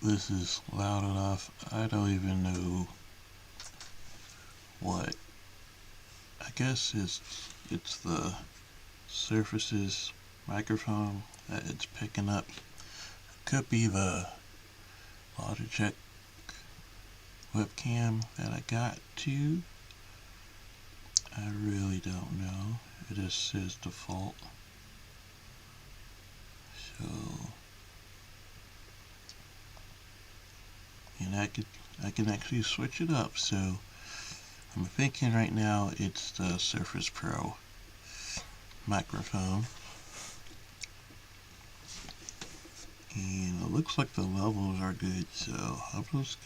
this is loud enough. I don't even know what. I guess it's the Surface's microphone that it's picking up. Could be the Logitech webcam that I got too. I really don't know. It just says default. So, and I can actually switch it up. So I'm thinking right now it's the Surface Pro microphone. And it looks like the levels are good, so I'm just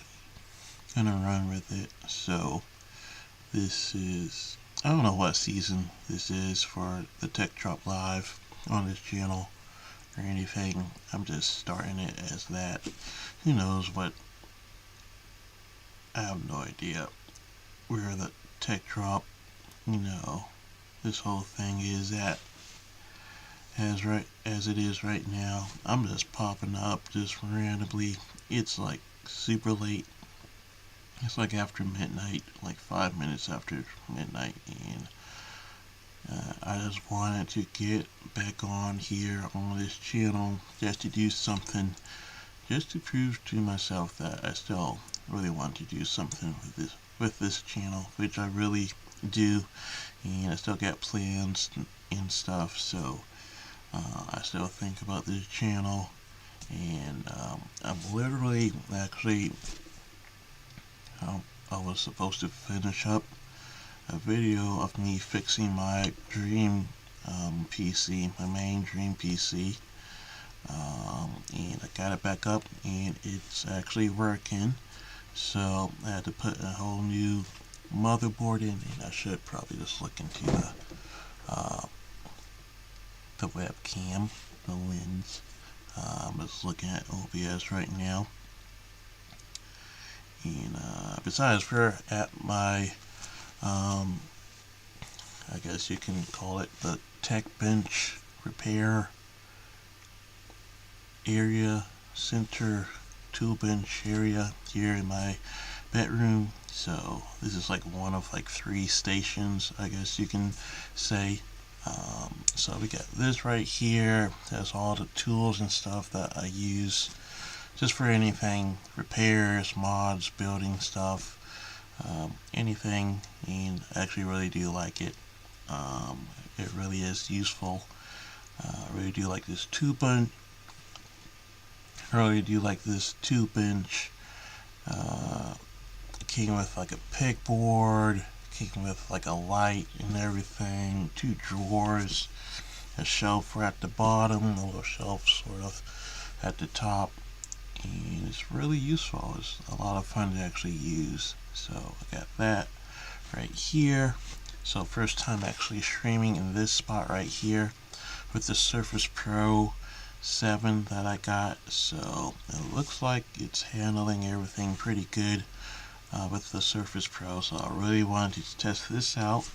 gonna run with it. So this is, I don't know what season this is for the Tech Drop Live on this channel or anything. I'm just starting it as that. Who knows what, I have no idea where the Tech Drop, this whole thing is at as it is right now. I'm just popping up just randomly. It's like super late. It's like after midnight, like 5 minutes after midnight, and I just wanted to get back on here on this channel just to do something, just to prove to myself that I still really want to do something with this channel, which I really do, and I still got plans and stuff. So I still think about this channel, and I'm literally actually I was supposed to finish up a video of me fixing my dream PC, my main dream PC, and I got it back up and it's actually working. So I had to put a whole new motherboard in, and I should probably just look into the webcam, the lens. I'm just looking at OBS right now. And besides, we're at my, I guess you can call it the tech bench repair area, center tool bench area here in my bedroom. So this is like one of like 3 stations, I guess you can say. So we got this right here. That's all the tools and stuff that I use just for anything, repairs, mods, building stuff, anything. And I actually really do like it. It really is useful. I really do like this 2-bench. Came with like a pegboard, came with like a light and everything, 2 drawers, a shelf right at the bottom, a little shelf sort of at the top, and it's really useful. It's a lot of fun to actually use. So I got that right here. So first time actually streaming in this spot right here with the Surface Pro 7 that I got. So it looks like it's handling everything pretty good with the Surface Pro. So I really wanted to test this out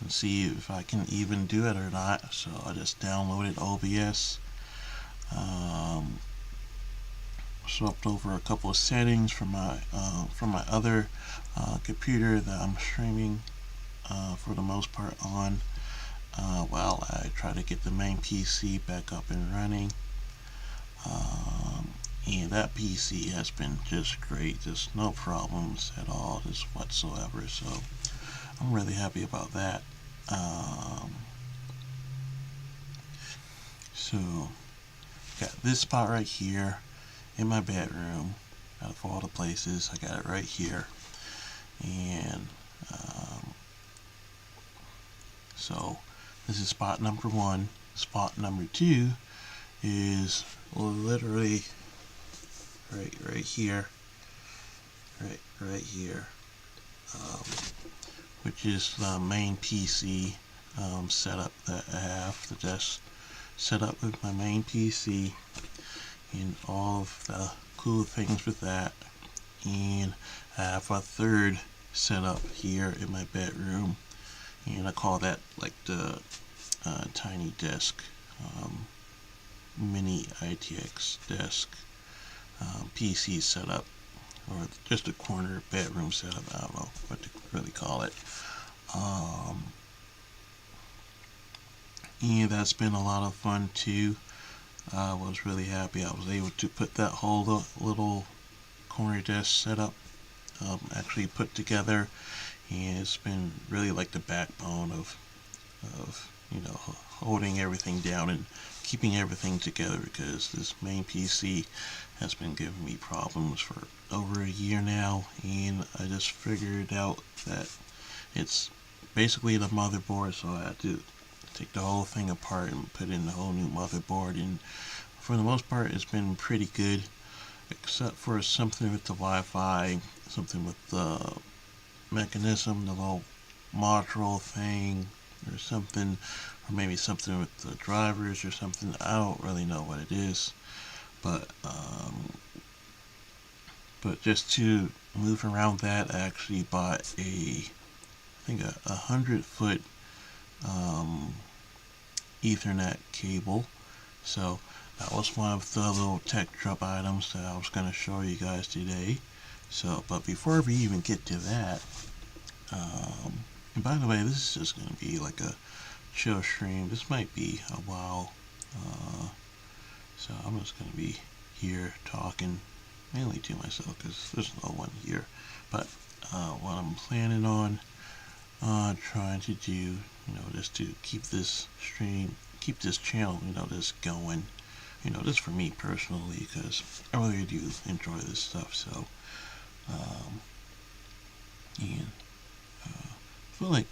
and see if I can even do it or not. So I just downloaded OBS, swapped over a couple of settings from my other computer that I'm streaming for the most part on, while I try to get the main PC back up and running. And that PC has been just great, just no problems at all, just whatsoever. So I'm really happy about that. So got this spot right here in my bedroom. Out of all the places, I got it right here. And so this is spot number 1. Spot number 2 is literally right here, right here, which is the main PC setup that I have. The desk set up with my main PC and all of the cool things with that. And I have a third setup here in my bedroom, and I call that like the tiny desk, mini ITX desk. PC setup, or just a corner bedroom setup. I don't know what to really call it. Um, and that's been a lot of fun too. I was really happy I was able to put that whole little corner desk setup actually put together, and it's been really like the backbone of holding everything down and keeping everything together, because this main PC has been giving me problems for over a year now, and I just figured out that it's basically the motherboard, so I had to take the whole thing apart and put in a whole new motherboard, and for the most part it's been pretty good, except for something with the Wi-Fi, something with the mechanism, the little module thing, or something, or maybe something with the drivers or something. I don't really know what it is, but just to move around that, I actually bought I think a 100-foot Ethernet cable. So that was one of the little tech drop items that I was going to show you guys today. So, but before we even get to that, and by the way, this is just going to be like a chill stream. This might be a while, so I'm just going to be here talking mainly to myself because there's no one here. But what I'm planning on trying to do, just to keep this stream, keep this channel, just going, just for me personally, because I really do enjoy this stuff. So, and I feel like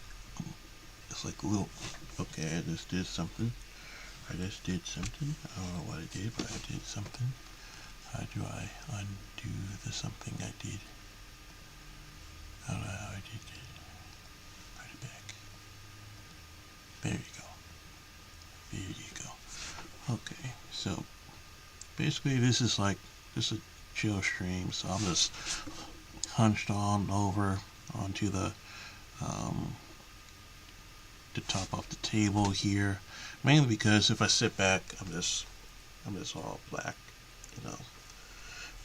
it's like a little. Okay, I just did something. I don't know what I did, but I did something. How do I undo the something I did? I don't know how I did it. Put it back. There you go. There you go. Okay, so basically this is like a chill stream, so I'm just hunched on over onto the top of the table here, mainly because if I sit back, I'm just all black,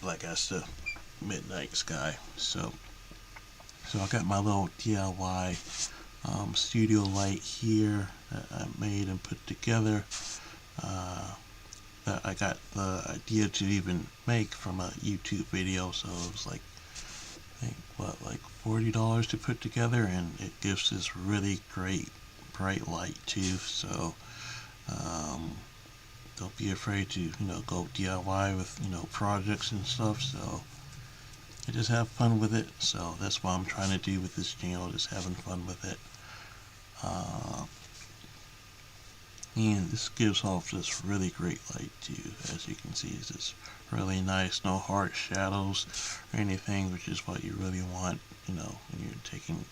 black as the midnight sky. So I got my little DIY studio light here that I made and put together. That I got the idea to even make from a YouTube video, so it was like, I think, like $40 to put together, and it gives this really great bright light too. So don't be afraid to go DIY with projects and stuff. So I just have fun with it. So that's what I'm trying to do with this channel, just having fun with it. And this gives off this really great light too. As you can see, it's just really nice, no harsh shadows or anything, which is what you really want, when you're taking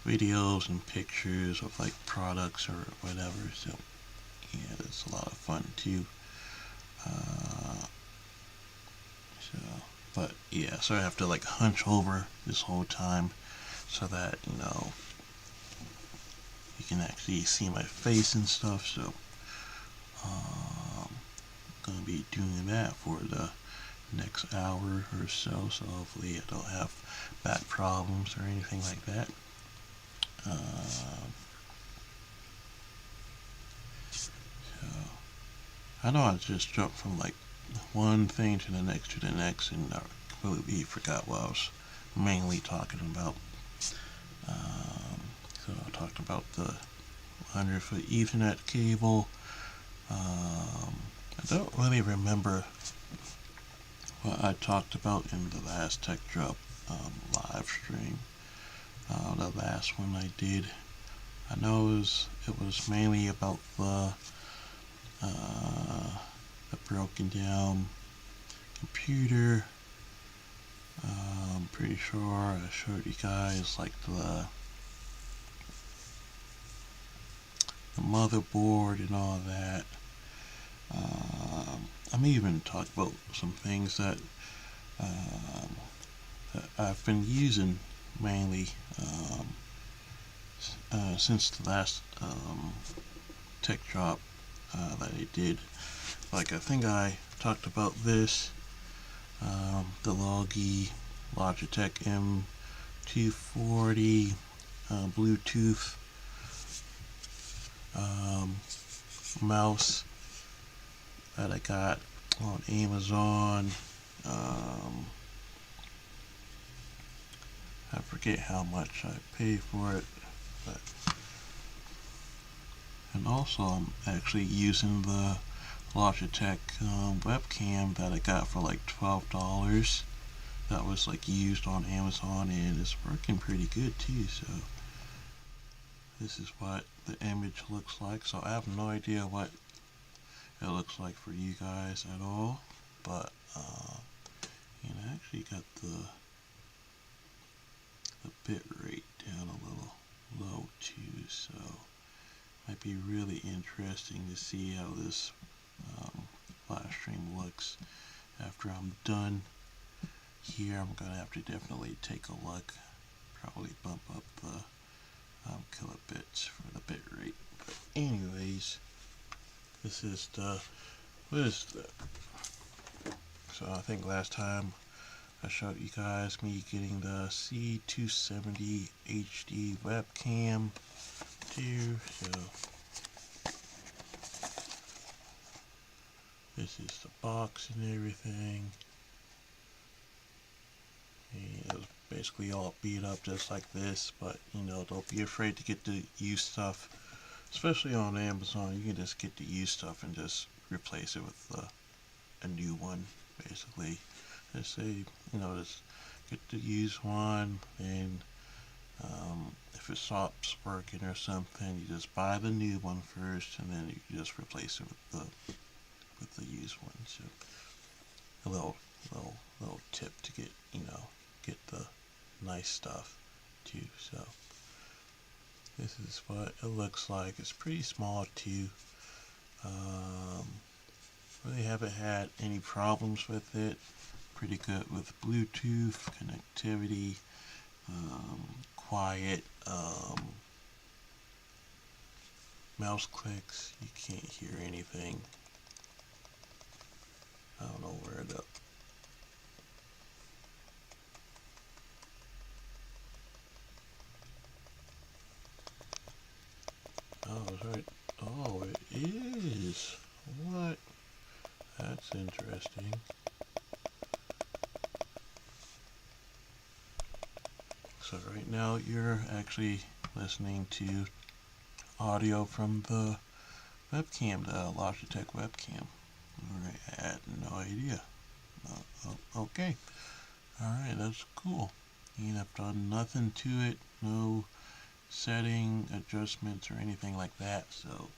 videos and pictures of like products or whatever. So yeah, it's a lot of fun too. But yeah, so I have to like hunch over this whole time so that you can actually see my face and stuff. So I'm gonna be doing that for the next hour or so. So hopefully I don't have back problems or anything like that. So I know I just jumped from like one thing to the next, and I completely forgot what I was mainly talking about. So I talked about the 100-foot Ethernet cable. I don't really remember what I talked about in the last Tech Drop live stream. The last one I did. I know it was mainly about the broken down computer. I'm pretty sure I showed you guys like the motherboard and all that. I may even talk about some things that I've been using mainly since the last tech drop that I did. Like, I think I talked about this the Logi Logitech M240 Bluetooth mouse that I got on Amazon. I forget how much I paid for it, but and also I'm actually using the Logitech webcam that I got for like $12. That was like used on Amazon, and it's working pretty good too. So this is what the image looks like. So I have no idea what it looks like for you guys at all, but and I actually got the bit rate down a little low too, so might be really interesting to see how this live stream looks after I'm done here. I'm gonna have to definitely take a look, probably bump up the kilobits for the bit rate. But anyways, this is so I think last time I showed you guys me getting the C270 HD webcam too. So this is the box and everything. And it was basically all beat up just like this, but you know, don't be afraid to get the used stuff, especially on Amazon. You can just get the used stuff and just replace it with a new one, basically. Just say, you know, just get the used one, and if it stops working or something, you just buy the new one first, and then you just replace it with the used one. So a little tip to get, you know, get the nice stuff too. So this is what it looks like. It's pretty small too. Really haven't had any problems with it. Pretty good with Bluetooth connectivity, quiet, mouse clicks. You can't hear anything. I don't know where the oh, that's right. Oh, it is. What? That's interesting. So right now you're actually listening to audio from the webcam, the Logitech webcam. Alright, I had no idea. Okay. Alright, that's cool. And I've done nothing to it, no setting adjustments or anything like that, so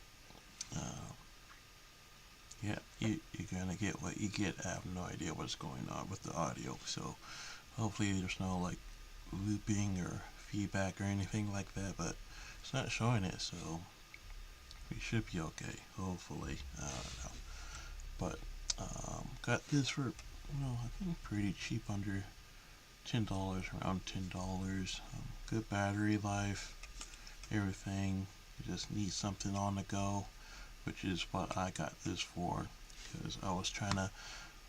yeah, you're gonna get what you get. I have no idea what's going on with the audio, so hopefully there's no like looping or feedback or anything like that, but it's not showing it, so we should be okay, hopefully. I don't know, but got this for, you know, I think pretty cheap, under $10, around $10. Good battery life, everything. You just need something on the go, which is what I got this for, because I was trying to,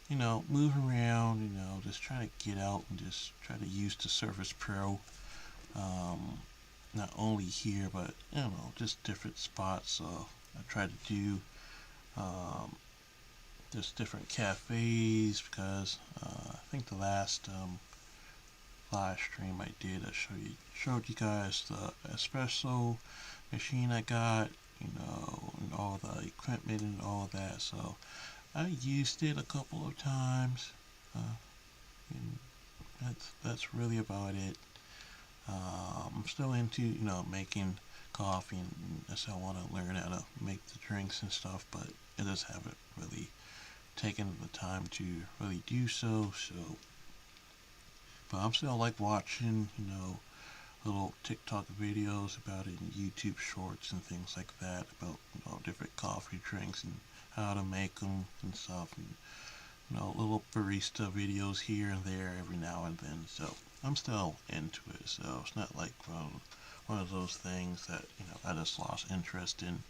you know, move around, you know, just trying to get out and just try to use the Surface Pro, not only here, but, you know, just different spots. So I tried to do just different cafes, because I think the last live stream I did, I showed you guys the espresso machine I got, you know, and all the equipment and all that. So I used it a couple of times, and that's really about it. I'm still into, you know, making coffee, and I still want to learn how to make the drinks and stuff, but I just haven't really taken the time to really do so. So, but I'm still like watching, you know, little TikTok videos about it, and YouTube shorts and things like that, about, you know, different coffee drinks and how to make them and stuff, and, you know, little barista videos here and there every now and then. So I'm still into it. So it's not like one of those things that, you know, I just lost interest in.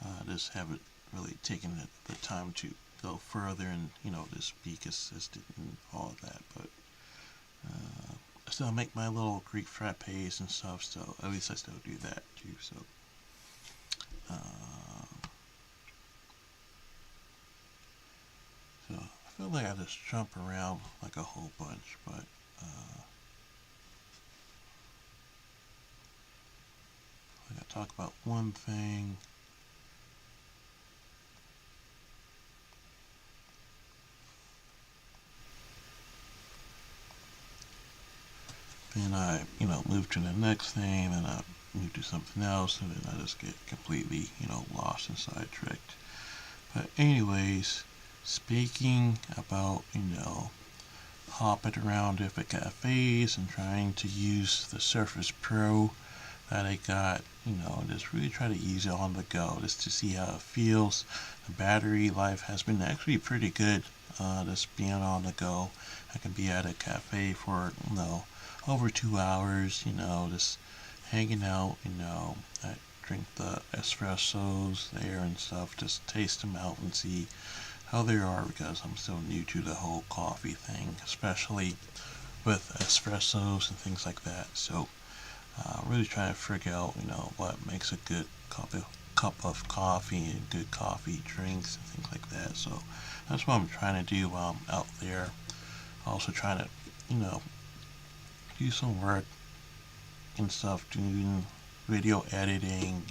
I just haven't really taken the time to go further and just be consistent and all of that. But I still make my little Greek frappes and stuff. So at least I still do that too. So uh, so I feel like I just jump around like a whole bunch, but. I gotta talk about one thing. Then I, move to the next thing, then I move to something else, and then I just get completely, lost and sidetracked. But anyways, speaking about, hopping around different cafes and trying to use the Surface Pro that I got, just really try to use it on the go just to see how it feels. The battery life has been actually pretty good, just being on the go. I can be at a cafe for, over 2 hours, just hanging out, I drink the espressos there and stuff, just taste them out and see how they are because I'm still new to the whole coffee thing, especially with espressos and things like that. So really trying to figure out, what makes a good cup of coffee and good coffee drinks and things like that. So that's what I'm trying to do while I'm out there. Also trying to, you know, do some work and stuff, doing video editing,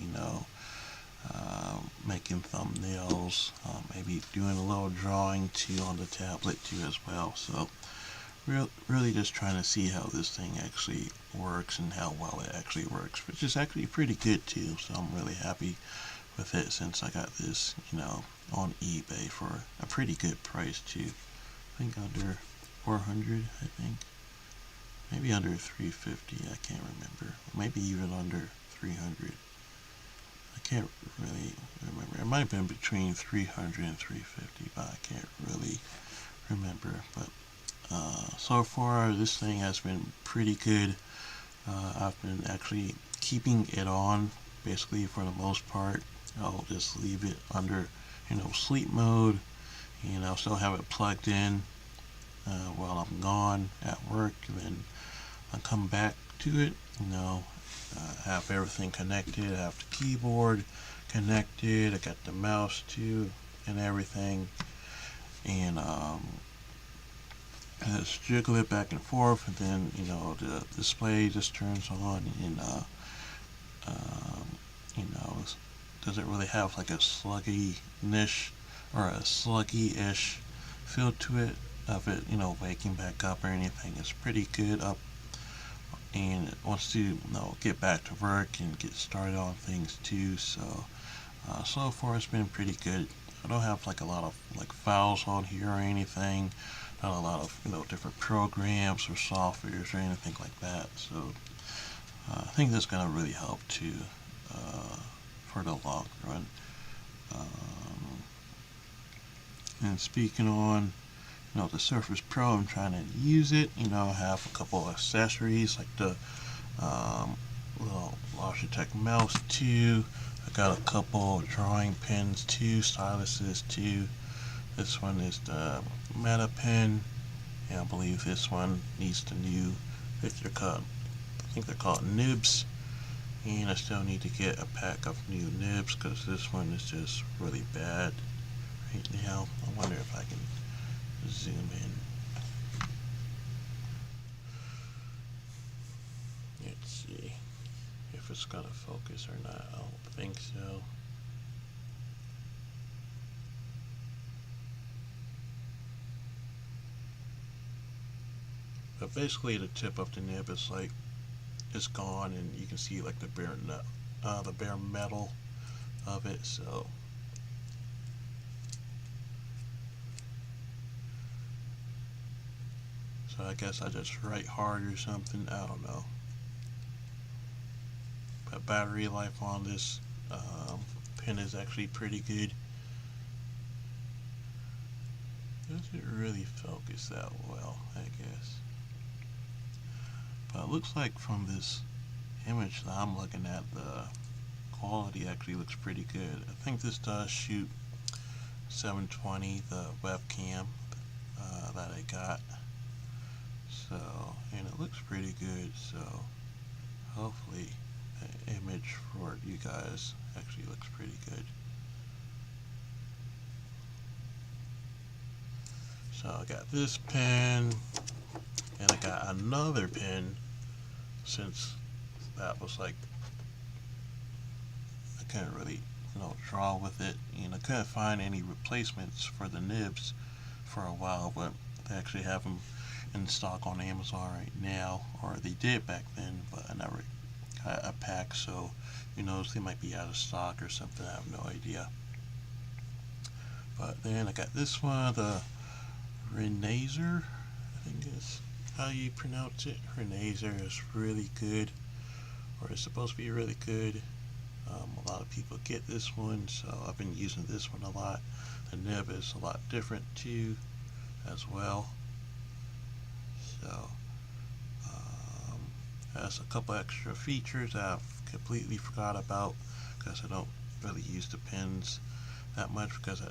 making thumbnails, maybe doing a little drawing too on the tablet too as well. So really just trying to see how this thing actually works and how well it actually works, which is actually pretty good too. So I'm really happy with it since I got this, on eBay for a pretty good price too. I think under 400, I think. Maybe under 350, I can't remember. Maybe even under 300. I can't really remember. It might have been between 300 and 350, but I can't really remember. But so far, this thing has been pretty good. I've been actually keeping it on basically for the most part. I'll just leave it under, sleep mode, and I'll still have it plugged in while I'm gone at work, and then I come back to it, have everything connected. I have the keyboard connected. I got the mouse too, and everything, and I just jiggle it back and forth, and then the display just turns on, and you know, doesn't really have like a sluggy-ish or a sluggy-ish feel to it of it, waking back up or anything. It's pretty good up and it wants to, get back to work and get started on things too. So, so far it's been pretty good. I don't have like a lot of like files on here or anything. Not a lot of different programs or softwares or anything like that. So I think that's gonna really help too for the long run. Um, and speaking on the Surface Pro, I'm trying to use it. I have a couple of accessories like the little Logitech mouse too. I got a couple drawing pens too, styluses too. This one is the Meta pen, and I believe this one needs the new. I think they're called nibs, and I still need to get a pack of new nibs because this one is just really bad right now. I wonder if I can zoom in. Let's see if it's gonna focus or not. I don't think so. But basically, the tip of the nib is like it's gone, and you can see like the bare metal of it. So I guess I just write hard or something. I don't know. But battery life on this pen is actually pretty good. Doesn't really focus that well, I guess. But it looks like from this image that I'm looking at, the quality actually looks pretty good. I think this does shoot 720, the webcam that I got. So, and it looks pretty good, so hopefully the image for you guys actually looks pretty good. So I got this pen, and I got another pen, since that was like, I couldn't really, draw with it, and I couldn't find any replacements for the nibs for a while, but they actually have them in stock on Amazon right now, or they did back then, but I never got a pack, so who knows, they might be out of stock or something, I have no idea. But then I got this one, the Renazer, I think is how you pronounce it. Renazer is really good, or it's supposed to be really good. A lot of people get this one, so I've been using this one a lot. The nib is a lot different too, as well. So, has a couple extra features that I've completely forgot about because I don't really use the pens that much, because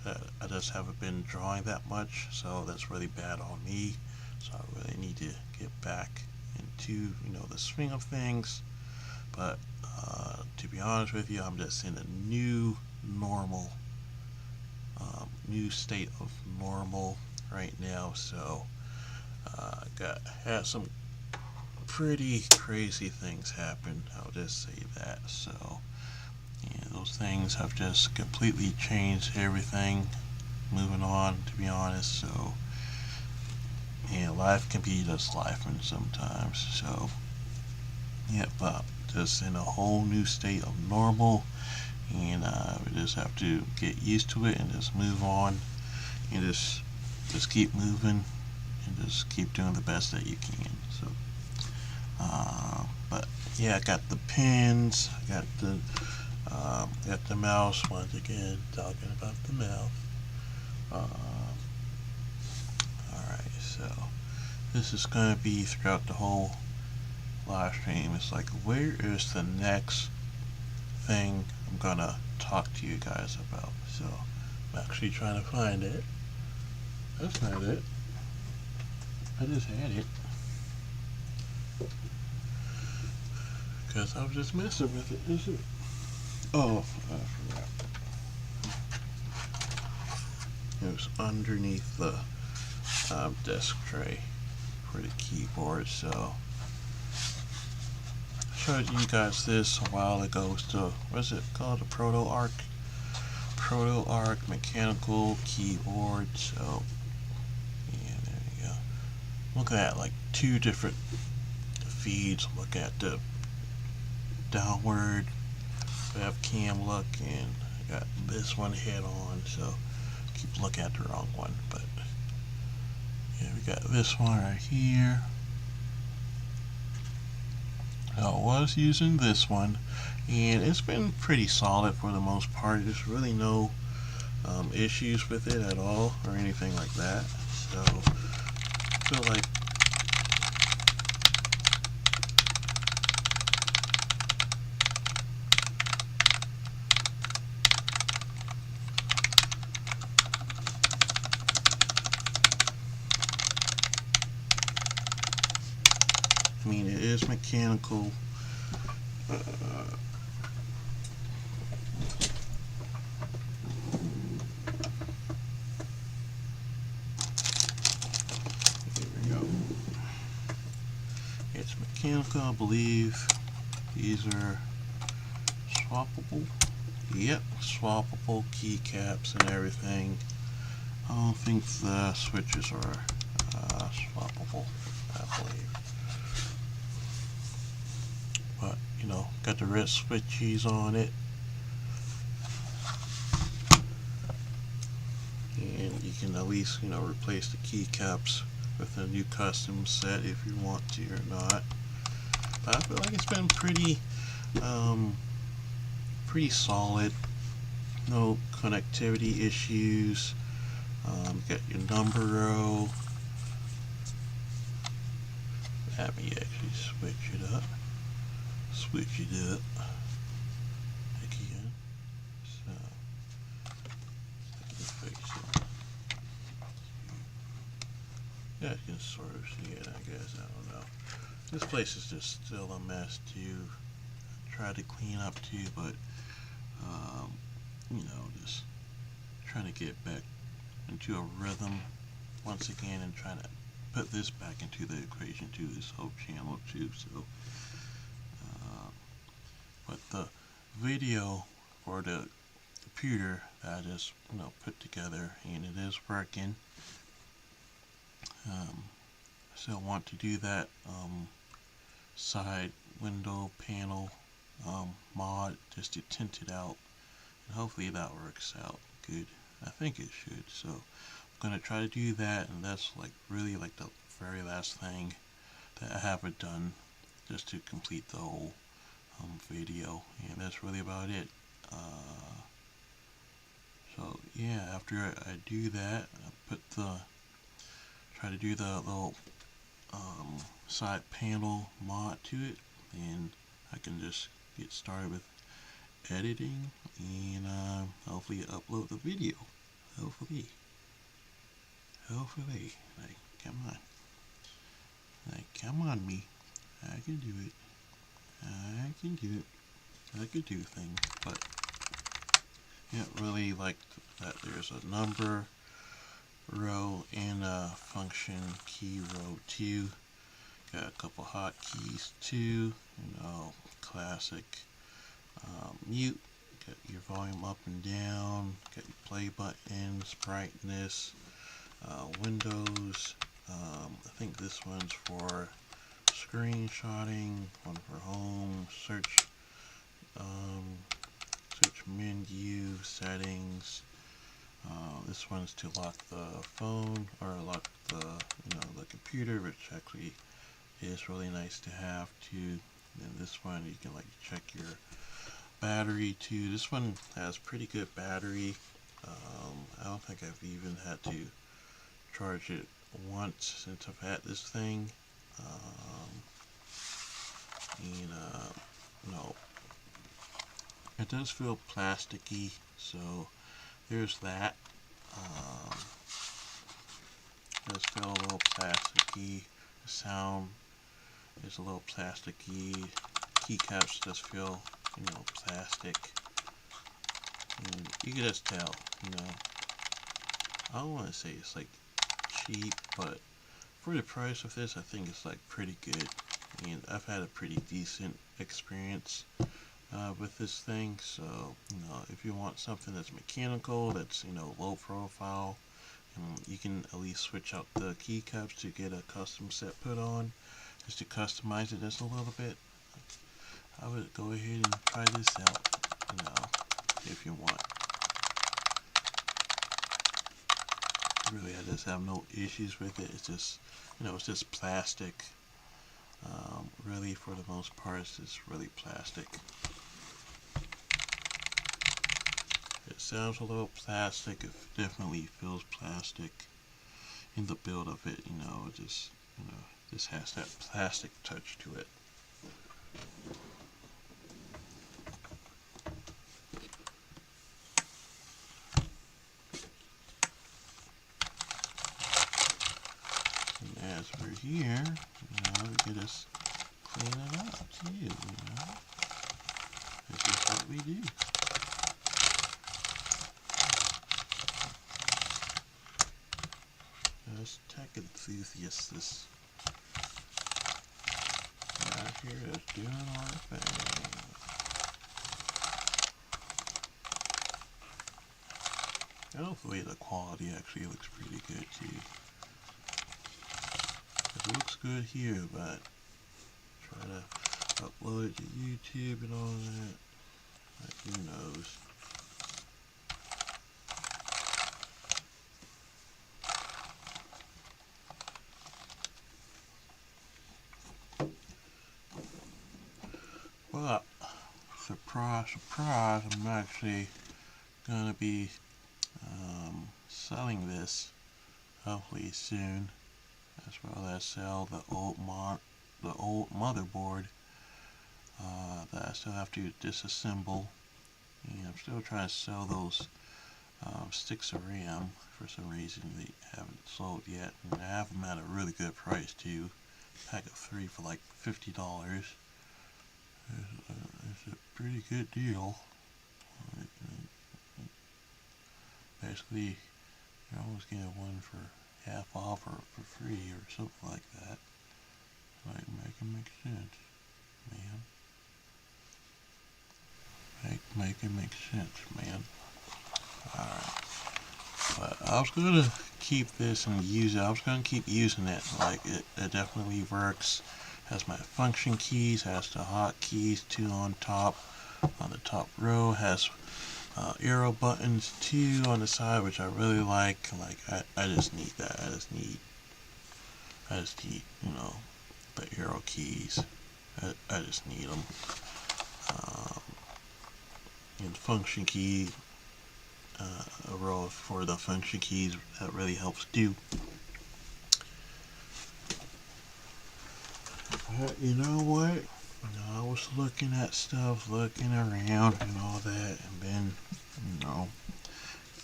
I just haven't been drawing that much, so that's really bad on me. So I really need to get back into the swing of things. But to be honest with you, I'm just in a new normal, new state of normal right now. So had some pretty crazy things happen, I'll just say that. So yeah, those things have just completely changed everything. Moving on, to be honest. So yeah, life can be just life sometimes. So yeah, but just in a whole new state of normal, and we just have to get used to it and just move on, and just keep moving, and just keep doing the best that you can. So but yeah, I got the pins, I got the mouse, once again talking about the mouse. Alright, so this is going to be throughout the whole live stream. It's like, where is the next thing I'm going to talk to you guys about? So I'm actually trying to find it. That's not it. I just had it, because I was just messing with it. Is it? Oh, I forgot. It was underneath the desk tray for the keyboard. So I showed you guys this a while ago. It's the, what's it called? The Proto Arc mechanical keyboard. So yeah, there you go. Look at that, like 2 different feeds. Look at the downward webcam look, and I got this one head on, so keep looking at the wrong one. But yeah, we got this one right here. I was using this one, and it's been pretty solid for the most part. There's really no issues with it at all or anything like that. So I feel like it is mechanical. Here we go. It's mechanical, I believe. These are swappable. Yep, swappable keycaps and everything. I don't think the switches are swappable, I believe. But, got the red switchies on it. And you can at least, replace the keycaps with a new custom set if you want to or not. But I feel like it's been pretty solid. No connectivity issues. Got your number row. Let me actually switch it up. Again. So, fix guys can sort of see it, I guess. I don't know. This place is just still a mess too. Try to clean up too, but just trying to get back into a rhythm once again and trying to put this back into the equation too, this whole channel too. So, but the video for the computer that I just put together, and it is working. I still want to do that side window panel mod just to tint it out, and hopefully that works out good. I think it should. So I'm gonna try to do that, and that's like really like the very last thing that I haven't done just to complete the whole video, and that's really about it. So yeah, after I do that, I try to do the little side panel mod to it, and I can just get started with editing and hopefully upload the video. Hopefully. Like, come on. Like, come on, me. I can do it. I can do it. I can do things, but yeah, really like that there's a number row and a function key row too. Got a couple hotkeys too. Classic mute. Got your volume up and down. Got your play buttons, brightness, windows. I think this one's for screenshotting. One for home, search menu, settings. This one's to lock the phone or lock the computer, which actually is really nice to have too. And this one you can like check your battery too. This one has pretty good battery. I don't think I've even had to charge it once since I've had this thing. No, it does feel plasticky, so there's that. It does feel a little plasticky. The sound is a little plasticky. Keycaps just feel, plastic. And you can just tell, I don't want to say it's like cheap, but for the price of this, I think it's like pretty good. And I've had a pretty decent experience with this thing. So, if you want something that's mechanical, that's, low profile, you can at least switch out the keycaps to get a custom set put on, just to customize it just a little bit. I would go ahead and try this out, if you want. Really, I just have no issues with it. It's just, it's just plastic. Really, for the most part, it's just really plastic. It sounds a little plastic. It definitely feels plastic in the build of it. It just has that plastic touch to it. And as for here, we can just clean it up too. This is what we do. Us tech enthusiasts out here is doing our thing. Hopefully the quality actually looks pretty good too. It looks good here, but try to upload it to YouTube and all that. Like, who knows? But surprise, surprise! I'm actually gonna be selling this hopefully soon, as well as sell the old motherboard that I still have to disassemble, and I'm still trying to sell those sticks of RAM. For some reason they haven't sold yet, and I have them at a really good price too. Pack of 3 for like $50. It's a pretty good deal. Basically, you always get one for half off or for free or something like that. Like, make it make sense, man. Make it make sense, man. Alright. But I was gonna keep this and use it. I was gonna keep using it. Like, it definitely works. Has my function keys, has the hotkeys, 2 on top. On the top row has arrow buttons, 2 on the side, which I really like. Like, I just need that. I just need, you know, the arrow keys. I just need them. And the function key, a row for the function keys, that really helps too. But you know what? I was looking at stuff, looking around and all that, and then,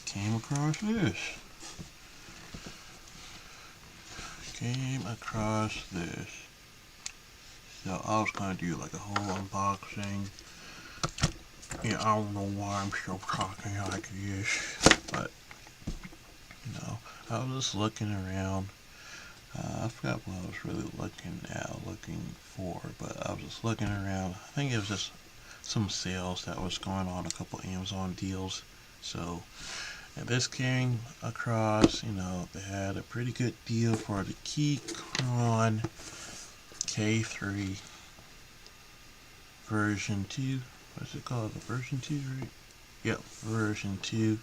came across this. So I was gonna do like a whole unboxing. Yeah, I don't know why I'm still talking like this, but, I was just looking around. I forgot what I was really looking for, but I was just looking around. I think it was just some sales that was going on, a couple Amazon deals. So, and this came across, they had a pretty good deal for the Keychron K3 version 2. What's it called? The version 2, right? Yep, version 2.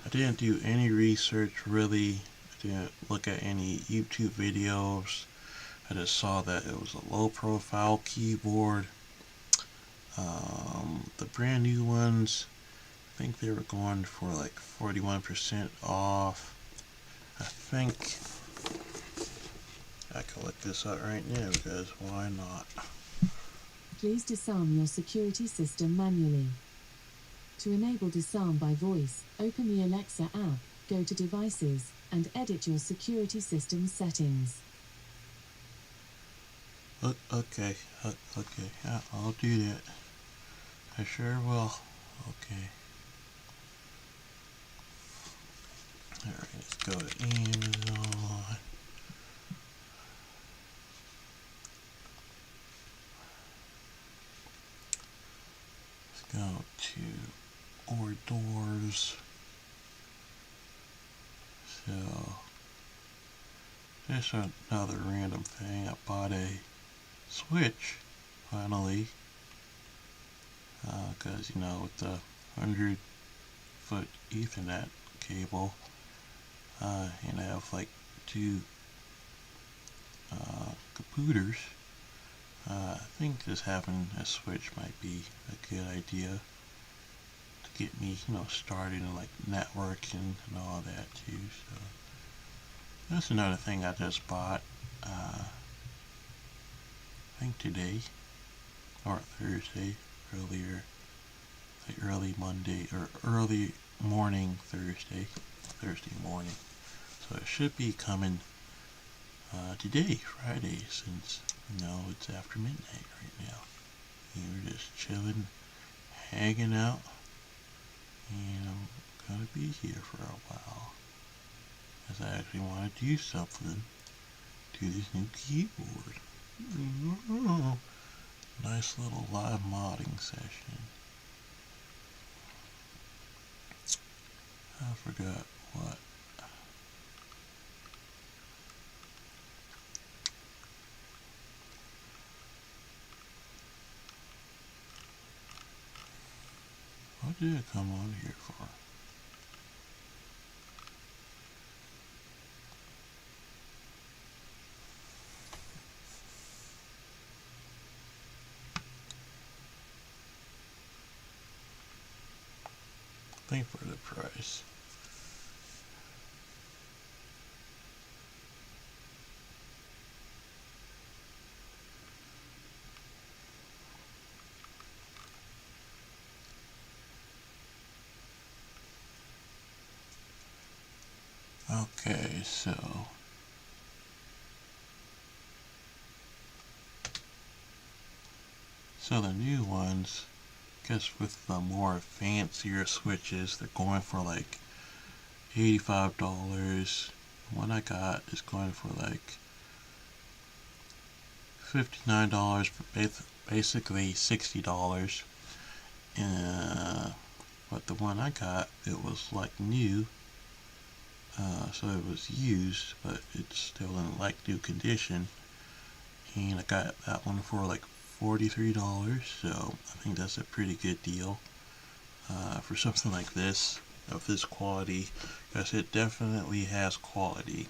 I didn't do any research really. I didn't look at any YouTube videos. I just saw that it was a low profile keyboard. The brand new ones, I think they were going for like 41% off. I think I can look this up right now because why not? Please disarm your security system manually. To enable disarm by voice, open the Alexa app, go to Devices, and edit your security system settings. Okay, yeah, I'll do that. I sure will. Okay. Alright, let's go to Amazon. Let's go to orders. So, just another random thing. I bought a Switch, finally. Because, with the 100-foot Ethernet cable, and I have like 2 computers. I think just having a Switch might be a good idea to get me, started in like networking and all that too. So that's another thing I just bought. I think today or Thursday, early Monday or early morning Thursday morning. So it should be coming today, Friday, since it's after midnight right now. We're just chilling, hanging out, and I'm gonna be here for a while, because I actually want to do something to this new keyboard. Nice little live modding session. I forgot what. What did it come on here for? I think for the price. Okay, so the new ones, I guess with the more fancier switches, they're going for like $85. The one I got is going for like $59 for basically $60. But the one I got, it was like new, so it was used, but it's still in like new condition. And I got that one for like $43, so I think that's a pretty good deal for something like this, of this quality, because it definitely has quality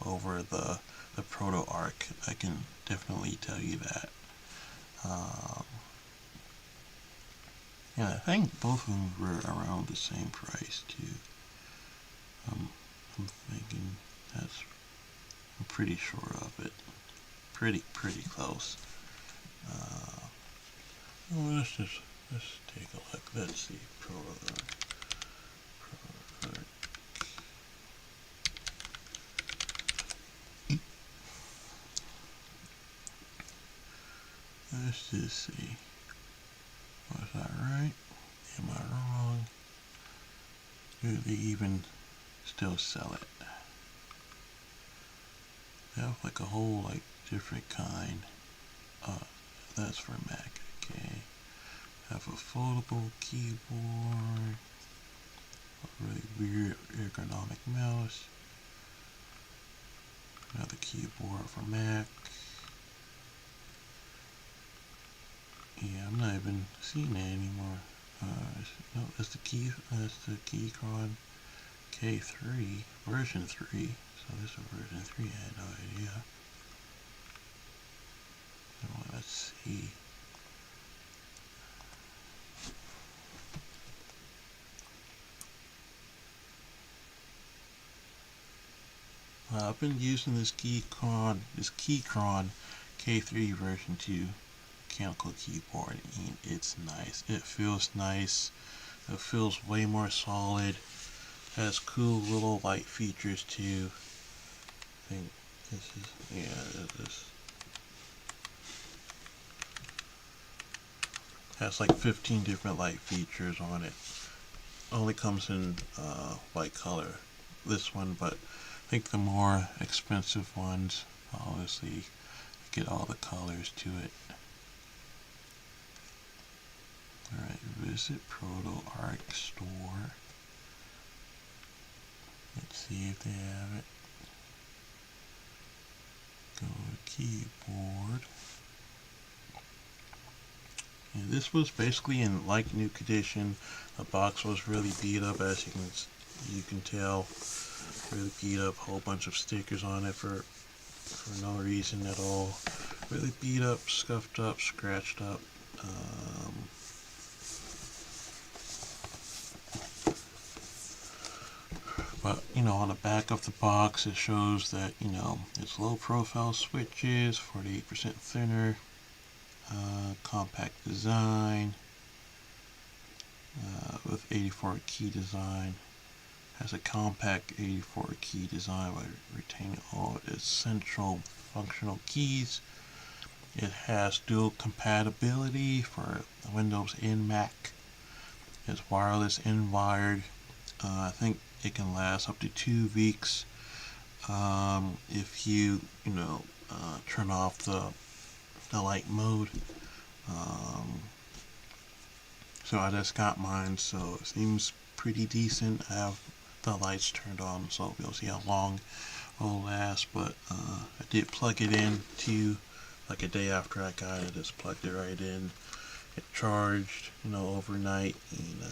over the Proto Arc. I can definitely tell you that. Um, yeah, I think both of them were around the same price too. I'm thinking that's, I'm pretty sure of it. Pretty close. Uh, well, let's take a look. Let's see. Proto. Let's just see. Was that right? Am I wrong? Do they even still sell it? They have like a whole like different kind. That's for Mac. Okay. Have a foldable keyboard. A really weird ergonomic mouse. Another keyboard for Mac. Yeah, I'm not even seeing it anymore. No, that's the Keychron K3 version 3. So this is version 3. I had no idea. Well, let's see. I've been using this Keychron K3 version 2 mechanical keyboard, and it's nice. It feels nice. It feels way more solid. Has cool little light features too. I think this is, yeah, this has like 15 different light features on it. Only comes in white color, this one, but I think the more expensive ones obviously get all the colors to it. Alright, visit Proto Arc store. Let's see if they have it. Go to keyboard. Yeah, this was basically in like new condition. The box was really beat up, as you can tell. Really beat up, whole bunch of stickers on it for no reason at all. Really beat up, scuffed up, scratched up. But you know, on the back of the box, it shows that it's low profile switches, 48% thinner, compact design with 84 key design. Has a compact 84 key design by retaining all its central functional keys. It has dual compatibility for Windows and Mac. It's wireless and wired. I think it can last up to 2 weeks if you turn off the light mode. So I just got mine, so it seems pretty decent. I have the lights turned on, so we'll see how long it'll last. But I did plug it in to, like a day after I got it, just plugged it right in. It charged, overnight, and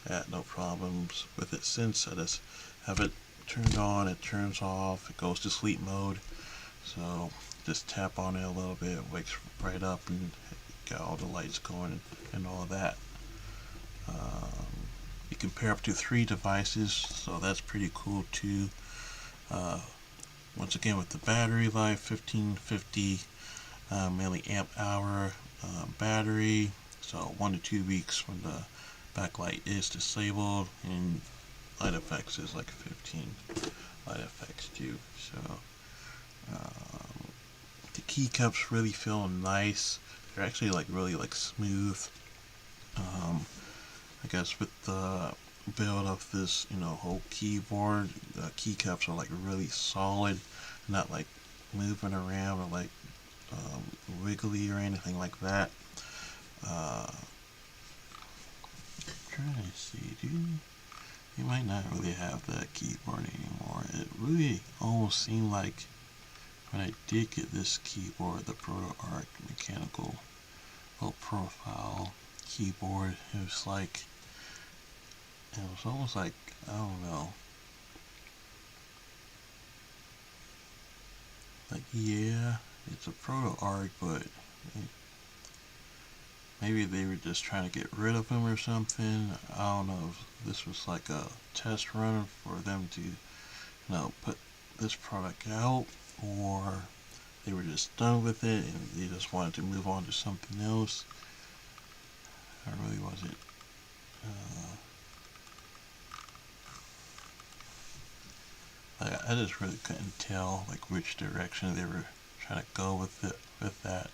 I had no problems with it since. I just have it turned on, it turns off, it goes to sleep mode. So just tap on it a little bit, it wakes right up and got all the lights going and all that. You can pair up to 3 devices, so that's pretty cool too. Once again, with the battery life, 1550 milliamp hour battery, so 1 to 2 weeks when the backlight is disabled, and light effects is like 15 light effects too. So the keycaps really feel nice. They're actually like really like smooth. I guess with the build of this, whole keyboard, the keycaps are like really solid, not like moving around or like wiggly or anything like that. Trying to see, dude. You might not really have that keyboard anymore. It really almost seemed like when I did get this keyboard, the Proto Arc mechanical low profile keyboard, it was almost like, I don't know, like, yeah, it's a Proto Arc, but maybe they were just trying to get rid of him or something. I don't know if this was like a test run for them to, put this product out, or they were just done with it and they just wanted to move on to something else. I really wasn't. I just really couldn't tell like which direction they were trying to go with that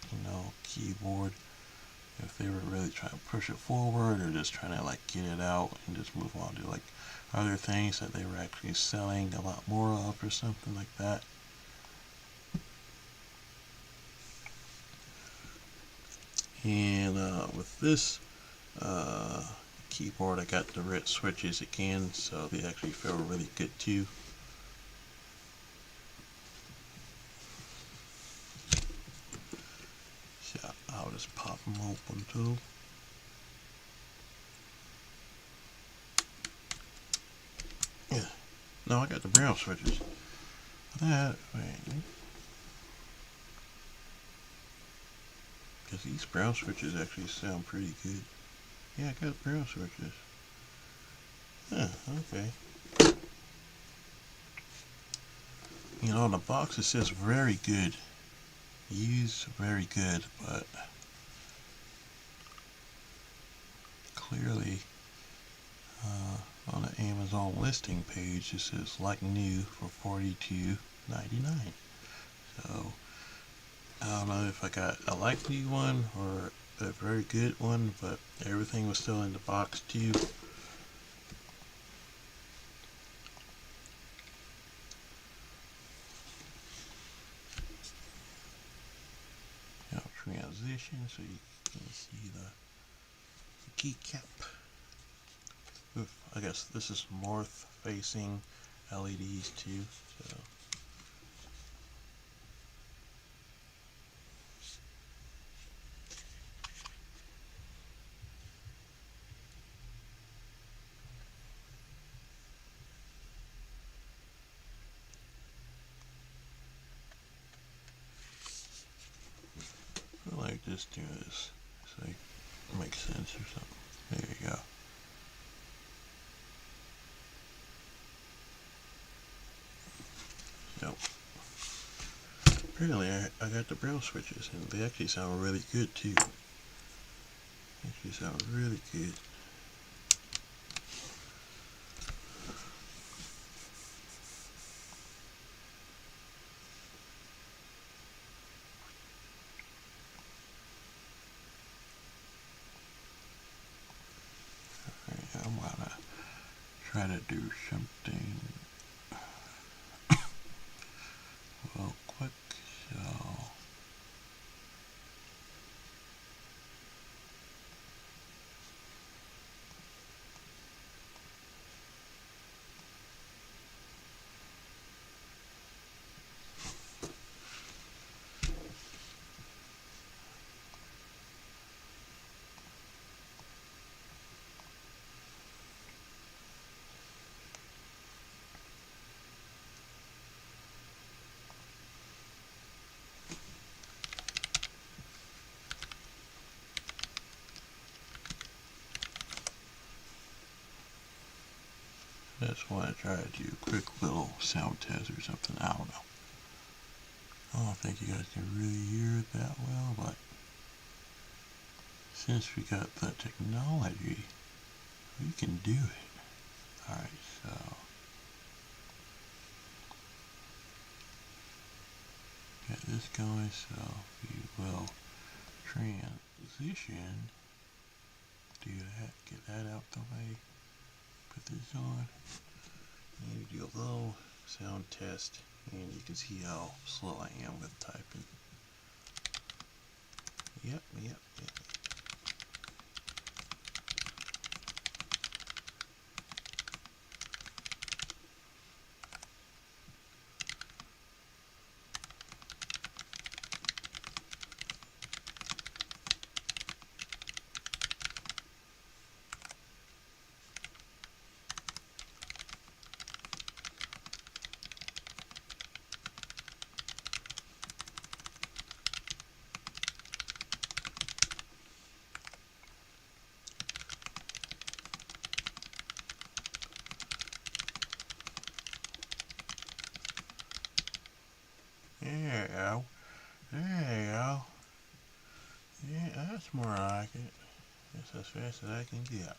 keyboard. If they were really trying to push it forward or just trying to like get it out and just move on to like other things that they were actually selling a lot more of or something like that. And with this keyboard, I got the red switches again, so they actually feel really good too. So I'll just pop them open too. Yeah. No, I got the brown switches. Because these brown switches actually sound pretty good. Yeah, I got brown switches. Huh, okay. On the box it says very good. Use very good, but clearly on the Amazon listing page it says like new for $42.99. So I don't know if I got a like new one or a very good one, but everything was still in the box too. Transition so you can see the keycap. I guess this is north facing LEDs too. So I like just do this so it makes sense or something. There you go. So apparently I got the braille switches and they actually sound really good too. Actually sound really good. Alright, I'm gonna try to do something real quick. So I just want to try to do a quick little sound test or something. I don't know. I don't think you guys can really hear it that well, but since we got the technology, we can do it. Alright, so get this going, so we will transition, do that, get that out the way, put this on, and do a little sound test, and you can see how slow I am with typing. Yep. There you go. There you go. Yeah, that's more like it. That's as fast as I can get.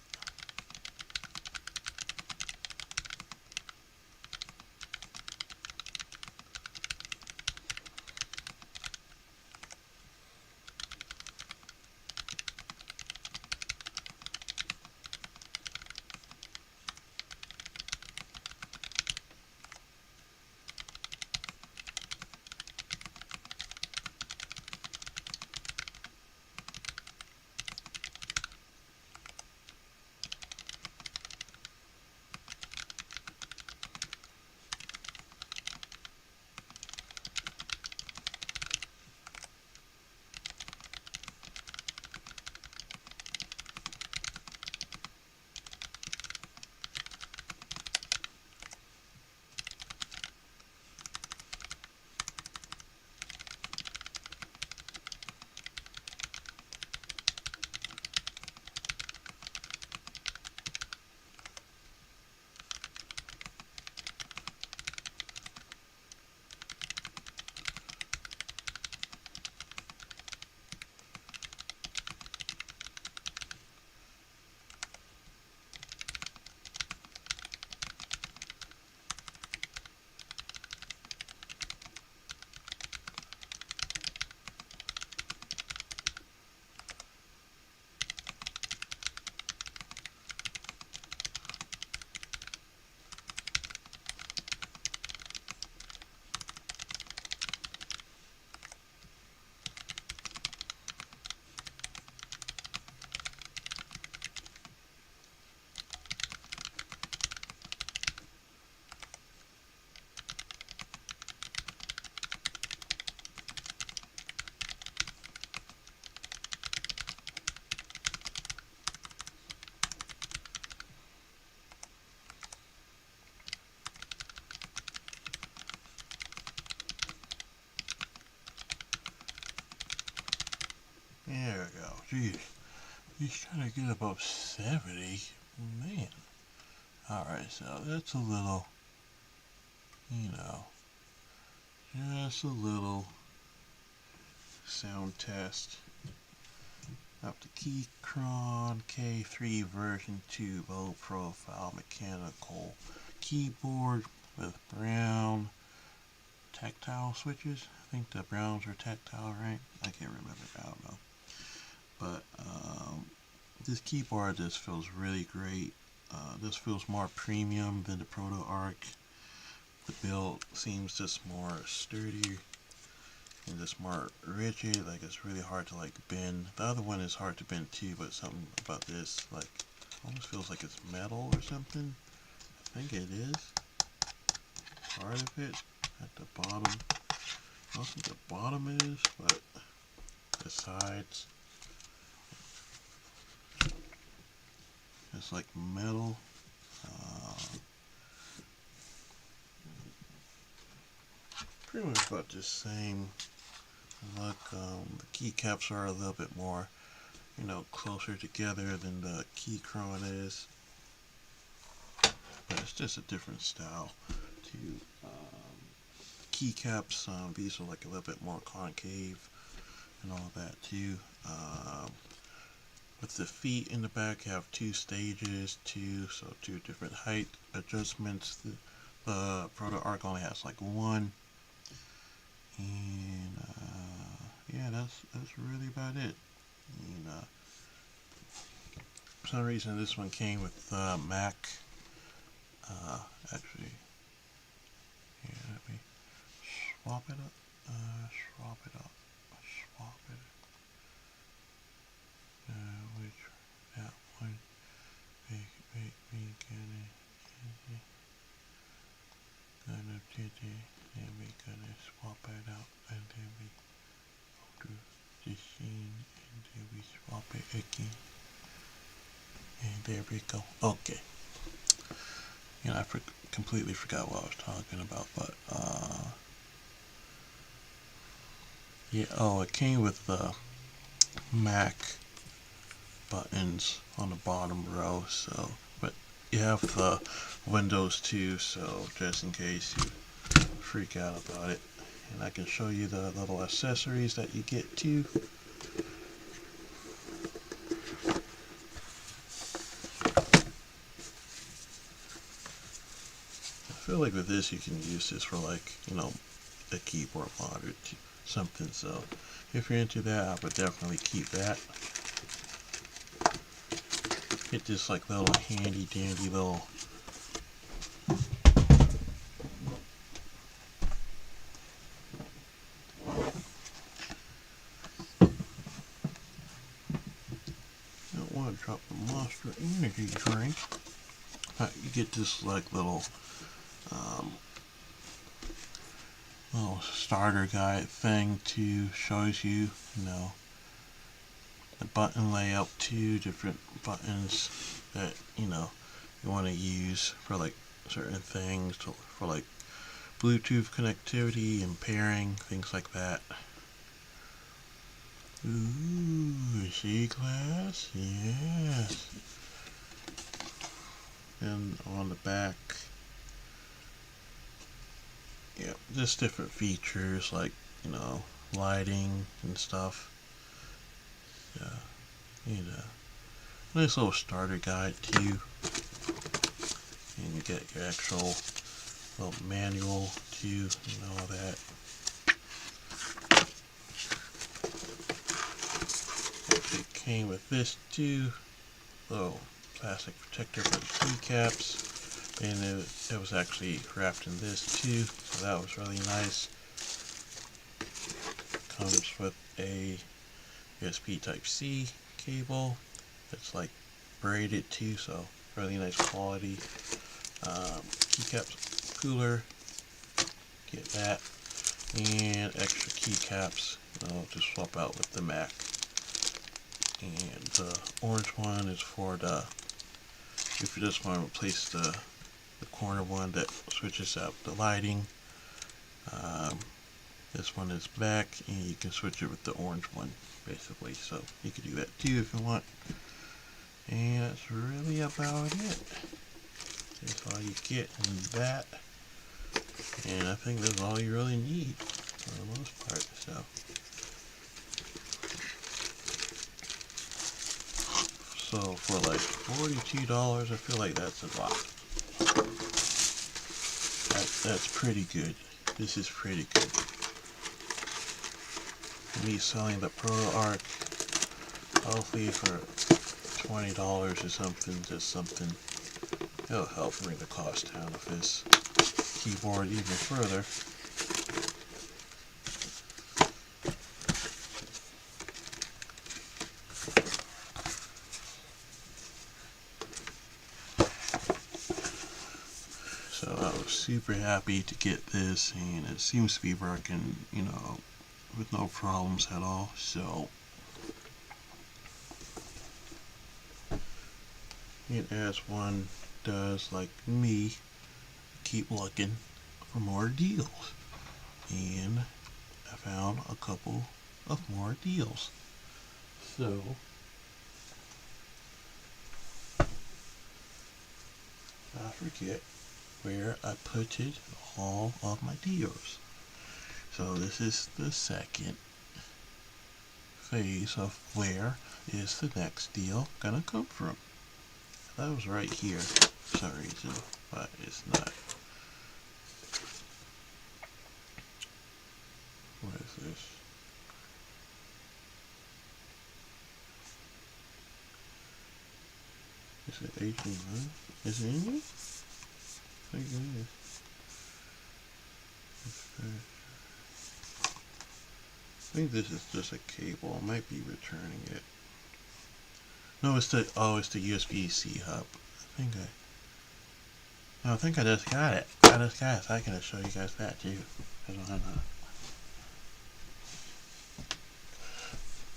There we go. Jeez. He's trying to get above 70. Man. Alright, so that's a little, you know, just a little sound test of the Keychron K3 version 2 low profile mechanical keyboard with brown tactile switches. I think the browns are tactile, right? I can't remember. I don't know. But this keyboard just feels really great. This feels more premium than the Proto Arc. The build seems just more sturdy and just more rigid. Like it's really hard to like bend. The other one is hard to bend too, but something about this like almost feels like it's metal or something. I think it is. Part of it at the bottom. I don't think the bottom is, but the sides. It's like metal. Pretty much about the same look. The keycaps are a little bit more, closer together than the Keychron is. But it's just a different style to keycaps. These are like a little bit more concave and all that too. With the feet in the back, you have two stages, so two different height adjustments. The Proto Arc only has like one, And yeah, that's really about it. And for some reason, this one came with Mac. Actually, yeah, let me swap it up. Swap it up. Swap it. Which that one make me gonna did it. Then we gonna swap it out, and then we go to the scene, and then we swap it again. And there we go. Okay. You know, completely forgot what I was talking about, but yeah. Oh, it came with the Mac buttons on the bottom row. So, but you have the Windows too. So just in case you freak out about it, and I can show you the little accessories that you get too. I feel like with this you can use this for, like, you know, a keyboard monitor, something. So if you're into that, I would definitely keep that. Get this like little handy dandy little don't want to drop the Monster Energy drink. You get this like little little starter guide thing to shows you, you know, the button layout, two different buttons that, you know, you want to use for like certain things, for like Bluetooth connectivity and pairing, things like that. Ooh, C-Class? Yes. And on the back, yeah, just different features like, you know, lighting and stuff. Yeah, you know, nice little starter guide too. And you get your actual little manual too, and all that. Actually came with this too, little plastic protector for the keycaps. And it was actually wrapped in this too, so that was really nice. Comes with a USB Type-C cable that's like braided too, so really nice quality. Keycaps cooler, get that, and extra keycaps to swap out with the Mac. And the orange one is for the, if you just want to replace the corner one that switches out the lighting. This one is black, and you can switch it with the orange one, basically. So you can do that too if you want. And that's really about it. That's all you get in that. And I think that's all you really need for the most part. So for like $42, I feel like that's a lot. That's pretty good. This is pretty good. Me selling the Proto Arc, hopefully for $20 or something, just something. It'll help bring the cost down of this keyboard even further. So I was super happy to get this, and it seems to be working, you know, with no problems at all. So, and as one does, like me, keep looking for more deals. And I found a couple of more deals. So, I forget where I put it, all of my deals. So this is the second phase of where is the next deal gonna come from. That was right here for some reason, but it's not. Is it 18? Is it in here? I think it is. I think this is just a cable. I might be returning it. No, it's the USB-C hub. I think I just got it. I just got it, so I can show you guys that too.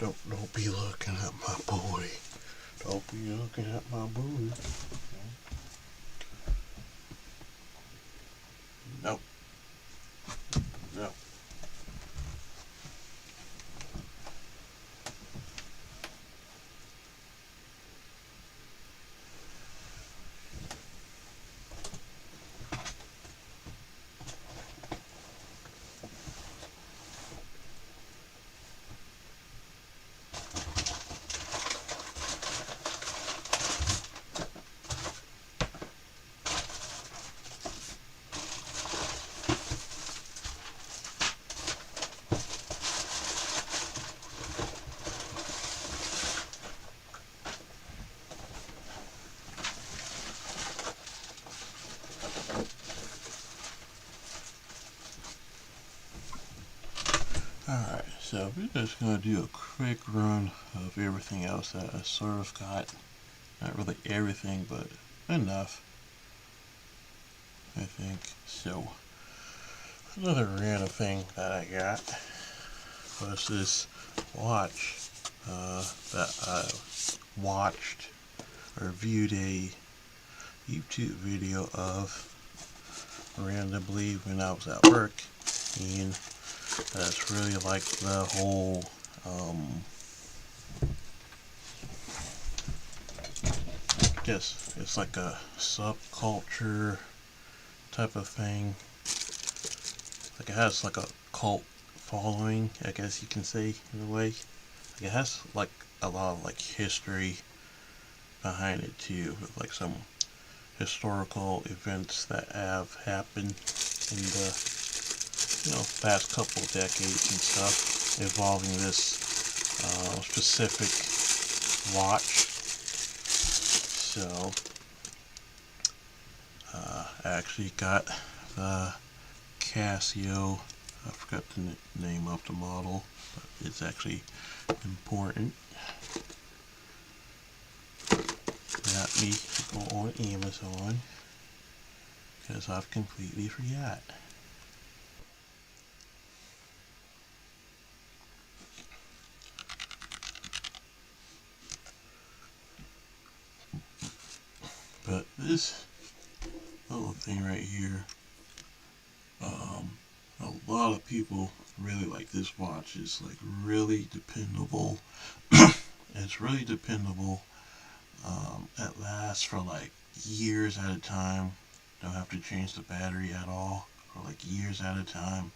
Don't be looking at my boy. Don't be looking at my boy. Nope. No. Alright, so we're just going to do a quick run of everything else that I sort of got. Not really everything, but enough, I think. So, another random thing that I got was this watch that I watched or viewed a YouTube video of randomly when I was at work, and that's really like the whole it's like a subculture type of thing. Like it has like a cult following, I guess you can say, in a way. Like it has like a lot of like history behind it too, with like some historical events that have happened in the past couple of decades and stuff involving this specific watch. So I actually got the Casio. I forgot the name of the model, but it's actually important. Got me to go on Amazon because I've completely forgot. But this little thing right here, a lot of people really like this watch. It's like really dependable. It's really dependable. It lasts for like years at a time. Don't have to change the battery at all for like years at a time.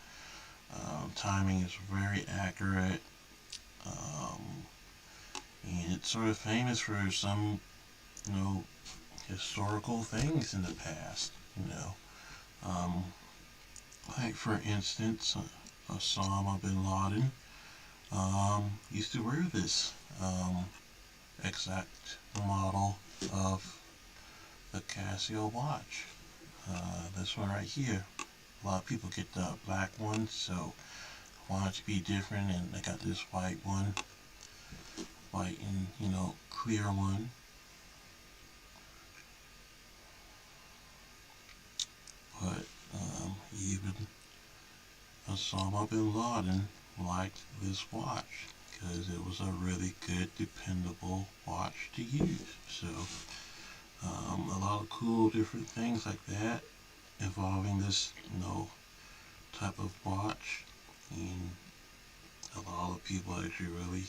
Timing is very accurate. Um, and it's sort of famous for some, you know, historical things in the past. Um, like for instance, Osama bin Laden used to wear this exact model of the Casio watch. This one right here. A lot of people get the black one, so I want it to be different, and I got this white one, white and clear one. But even Osama bin Laden liked this watch because it was a really good, dependable watch to use. So a lot of cool different things like that involving this type of watch, and a lot of people actually really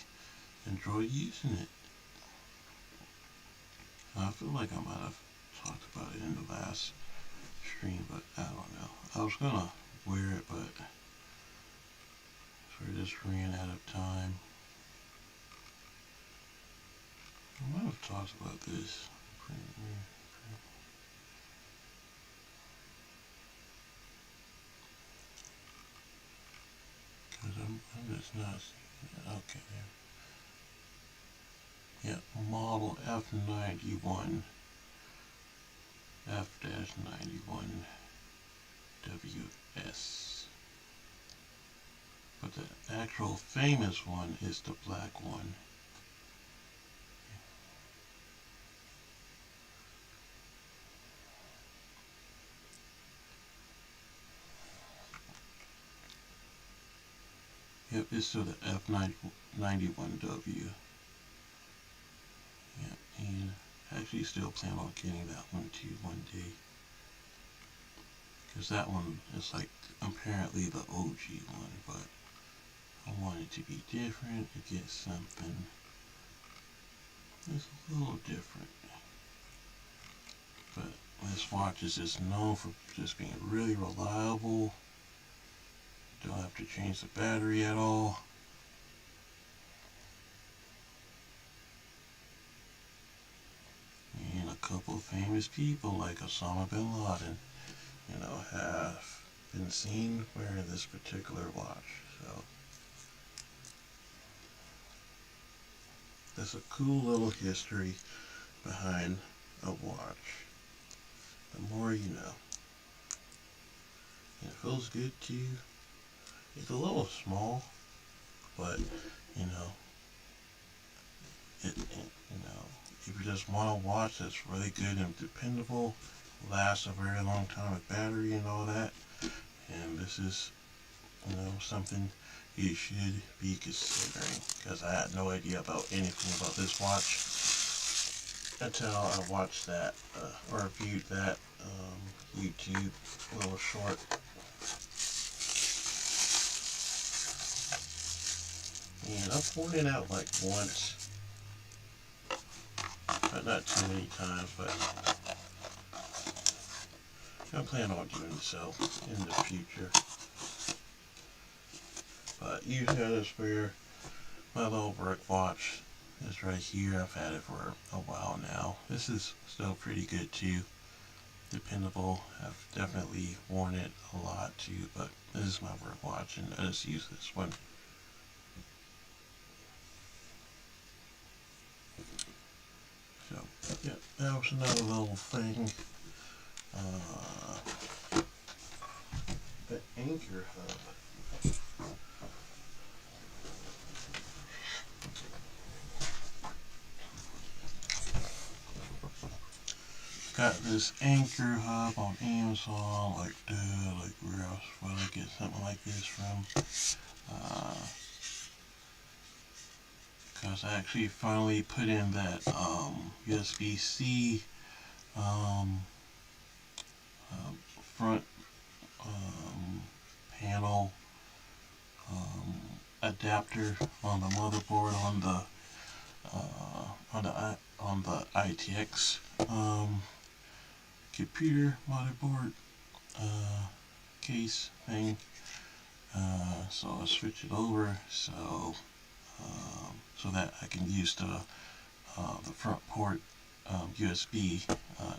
enjoy using it. I feel like I might have talked about it in the last stream, but I don't know. I was gonna wear it, but sort of just ran out of time. I might have talked about this. Because I'm just not seeing it. Okay. Yeah, model F91, F-91 WS. But the actual famous one is the black one. Yep, it's still the F91W. Yep, and I actually still plan on getting that one too one day. Because that one is like apparently the OG one, but I want it to be different, to get something that's a little different. But this watch is just known for just being really reliable. Don't have to change the battery at all. And a couple of famous people like Osama bin Laden, have been seen wearing this particular watch. So there's a cool little history behind a watch. The more you know. And it feels good too. It's a little small, but you know, if you just want a watch that's really good and dependable, lasts a very long time with battery and all that, and this is, something you should be considering. Because I had no idea about anything about this watch until I watched that or viewed that YouTube little short. And I've worn it out like once, but not too many times, but I plan on doing so in the future. But usually I just wear my little work watch. It's right here. I've had it for a while now. This is still pretty good too. Dependable. I've definitely worn it a lot too, but this is my work watch and I just use this one. So, yeah, that was another little thing. The anchor hub. Got this anchor hub on Amazon, like where else would I get something like this from? Because I actually finally put in that USB-C um, front panel um, adapter on the motherboard on the ITX computer motherboard case thing. So I switch it over so that I can use the front port USB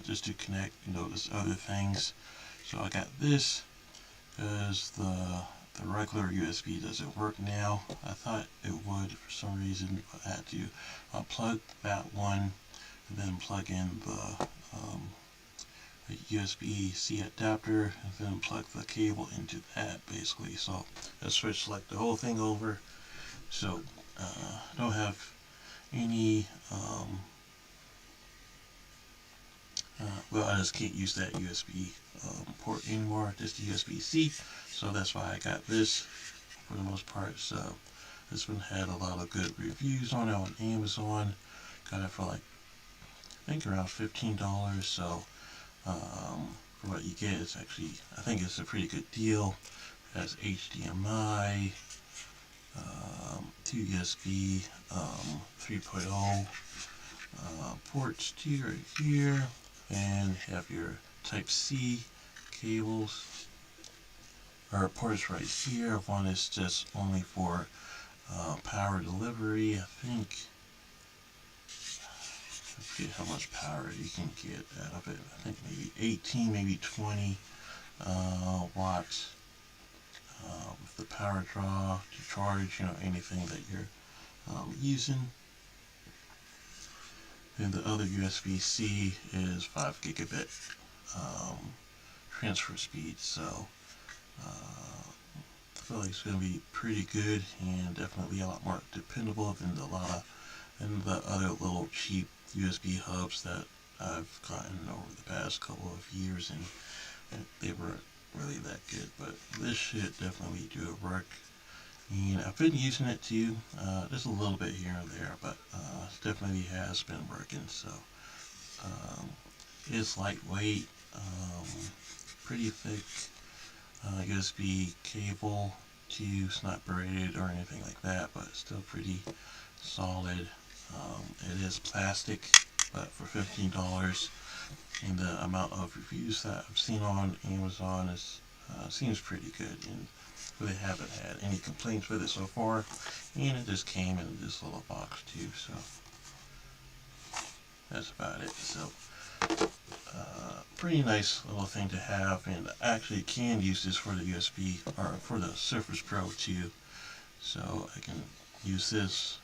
just to connect those other things. So I got this because the regular USB doesn't work now. I thought it would for some reason, but I had to plug that one and then plug in the USB-C adapter and then plug the cable into that basically. So I switched like the whole thing over. So I don't have any I just can't use that USB port anymore, just USB-C. So that's why I got this for the most part. So this one had a lot of good reviews on it on Amazon. Got it for like, I think around $15. So for what you get, it's actually, I think it's a pretty good deal. It has HDMI, 2 USB 3.0 ports too right here, and have your Type C cables or ports right here. One is just only for power delivery. I forget how much power you can get out of it. I think maybe 18, maybe 20 watts with the power draw to charge anything that you're using. and the other USB-C is 5 gigabit transfer speed. So I feel like it's going to be pretty good and definitely a lot more dependable than the other little cheap USB hubs that I've gotten over the past couple of years, and they weren't really that good. But this should definitely do it work. And I've been using it too, just a little bit here and there, but it definitely has been working. So um, it's lightweight, pretty thick USB cable too. It's not braided or anything like that, but it's still pretty solid. It is plastic, but for $15, and the amount of reviews that I've seen on Amazon seems pretty good, and really haven't had any complaints with it so far. And it just came in this little box too, so that's about it. So pretty nice little thing to have, and I actually can use this for the USB or for the Surface Pro too. So I can use this,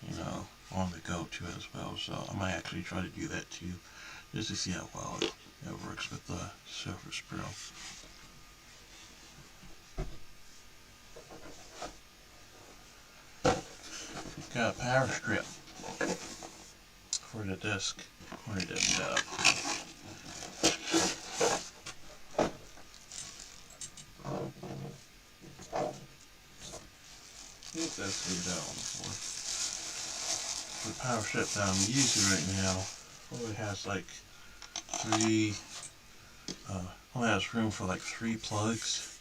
on the go too as well. So I might actually try to do that too, just to see how well it works with the Surface Pro. Got a power strip for the desk or the desktop. That's the that one for. The power strip that I'm using right now only has like only has room for like 3 plugs,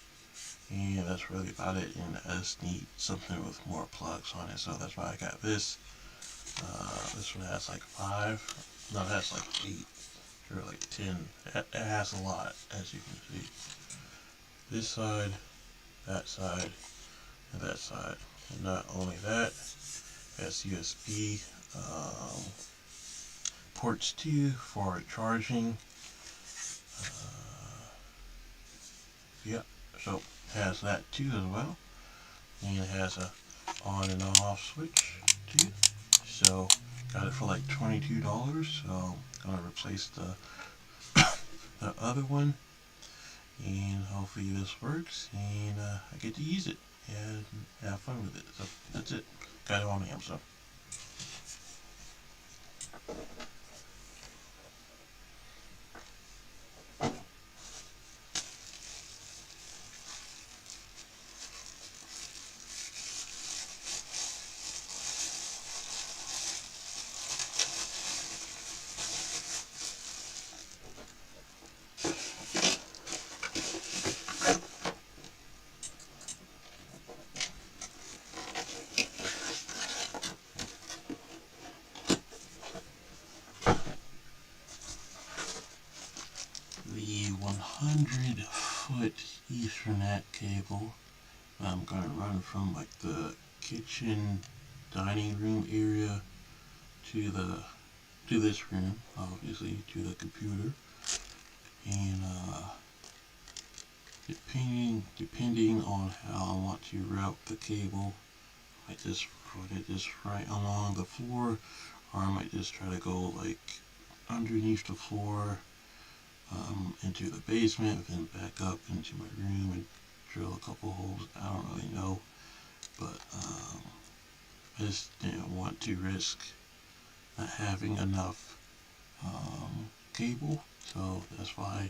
and that's really about it. And I just need something with more plugs on it, so that's why I got this. This one has like 5. No, it has like 8 or like 10. It has a lot, as you can see. This side, that side, and that side. And not only that, it has USB ports too for charging. Yep, so it has that too as well. And it has a on and off switch too. So got it for like $22. So I'm gonna replace the other one, and hopefully this works, and I get to use it and have fun with it. So that's it. Got it on Amazon. The 100-foot Ethernet cable. I'm gonna run from like the kitchen dining room area to this room, obviously to the computer, and depending on how I want to route the cable, I just run it just right along the floor, or I might just try to go like underneath the floor, into the basement, then back up into my room and drill a couple holes. I don't really know, but I just didn't want to risk not having enough cable, so that's why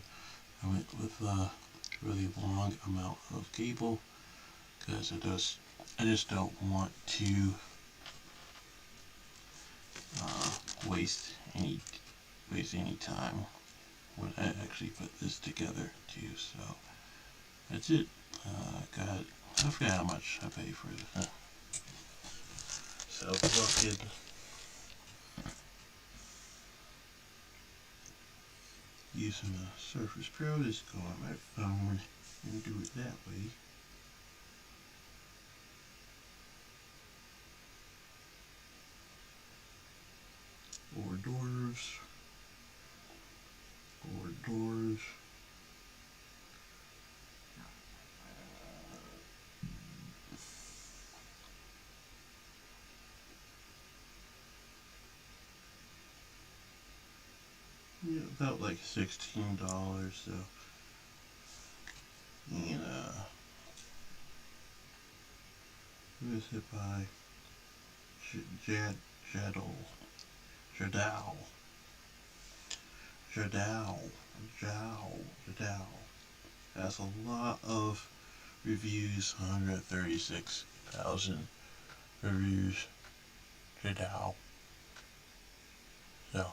I went with a really long amount of cable, because I just don't want to uh, waste any time when I actually put this together too. So that's it. I forgot how much I paid for it. So fucking using the Surface Pro, just go on my phone and do it that way. Hors d'oeuvres. Hors d'oeuvres. Yeah, about like $16. So, and who is it by? Jad Jadal Jadal Jadal Jadal has a lot of reviews. 136,000 reviews. Jadal. So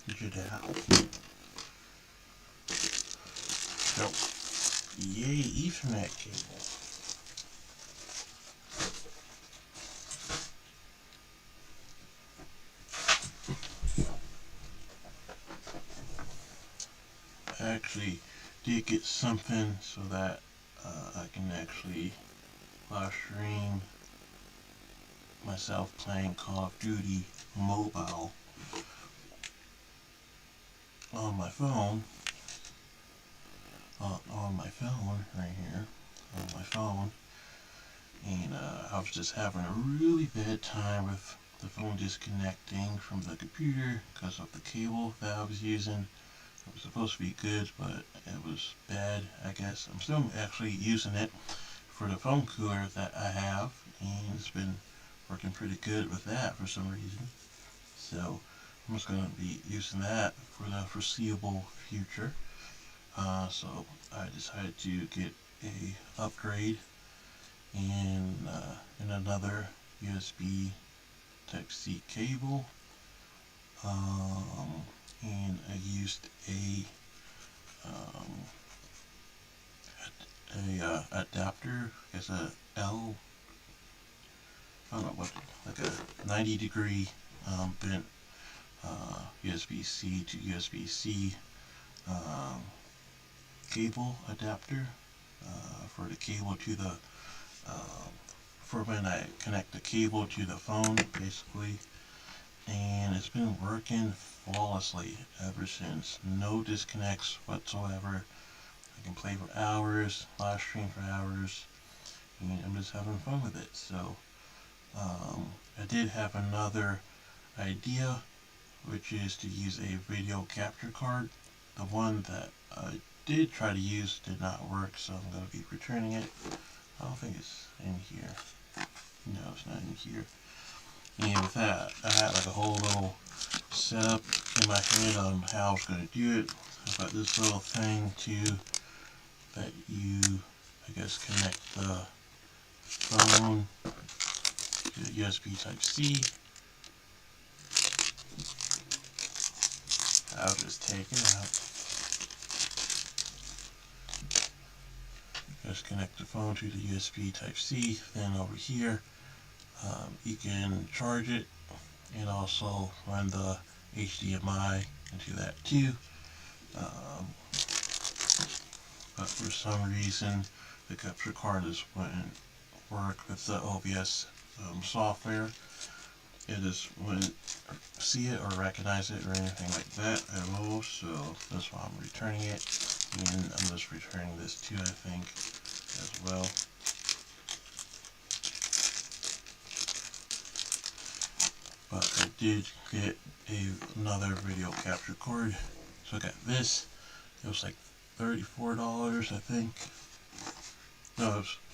Jadal. So yay Ethernet cable. I actually did get something so that I can actually live stream myself playing Call of Duty Mobile on my phone. On my phone, right here, on my phone, and I was just having a really bad time with the phone disconnecting from the computer because of the cable that I was using. It was supposed to be good, but it was bad, I guess. I'm still actually using it for the phone cooler that I have, and it's been working pretty good with that for some reason. So I'm just going to be using that for the foreseeable future. So I decided to get a upgrade in another USB Type C cable, um, and I used um, a adapter as a L. I don't know what, like a 90-degree bent USB-C to USB-C um, cable adapter for the cable to the for when I connect the cable to the phone, basically. And it's been working flawlessly ever since. No disconnects whatsoever. I can play for hours, live stream for hours, and I'm just having fun with it. So I did have another idea, which is to use a video capture card. The one that I did try to use did not work, so I'm going to be returning it. I don't think it's in here. No, it's not in here. And with that, I had like a whole little setup in my head on how I was going to do it. I've got this little thing too that you, I guess, connect the phone to the USB Type C. I'll just take it out. Just connect the phone to the USB Type C. Then over here, you can charge it and also run the HDMI into that too. Um, but for some reason, the capture card just wouldn't work with the OBS software. It just wouldn't see it or recognize it or anything like that at all, so that's why I'm returning it. And I'm just returning this too, I think, as well. But I did get another video capture card. So I got this. It was like $34, I think.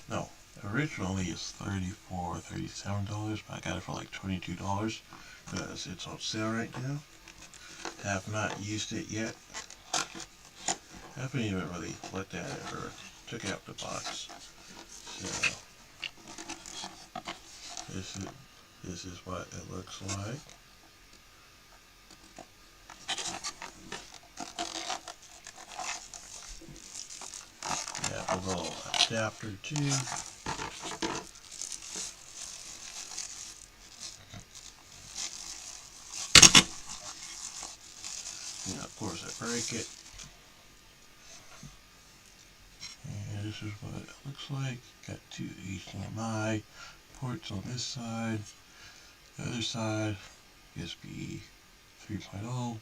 No, originally it's $34, $37, but I got it for like $22 because it's on sale right now. Have not used it yet. Haven't even really looked at it or took out the box. So this is what it looks like. You have a little adapter too. And of course I break it. And this is what it looks like. Got two HDMI ports on this side. The other side, USB 3.0.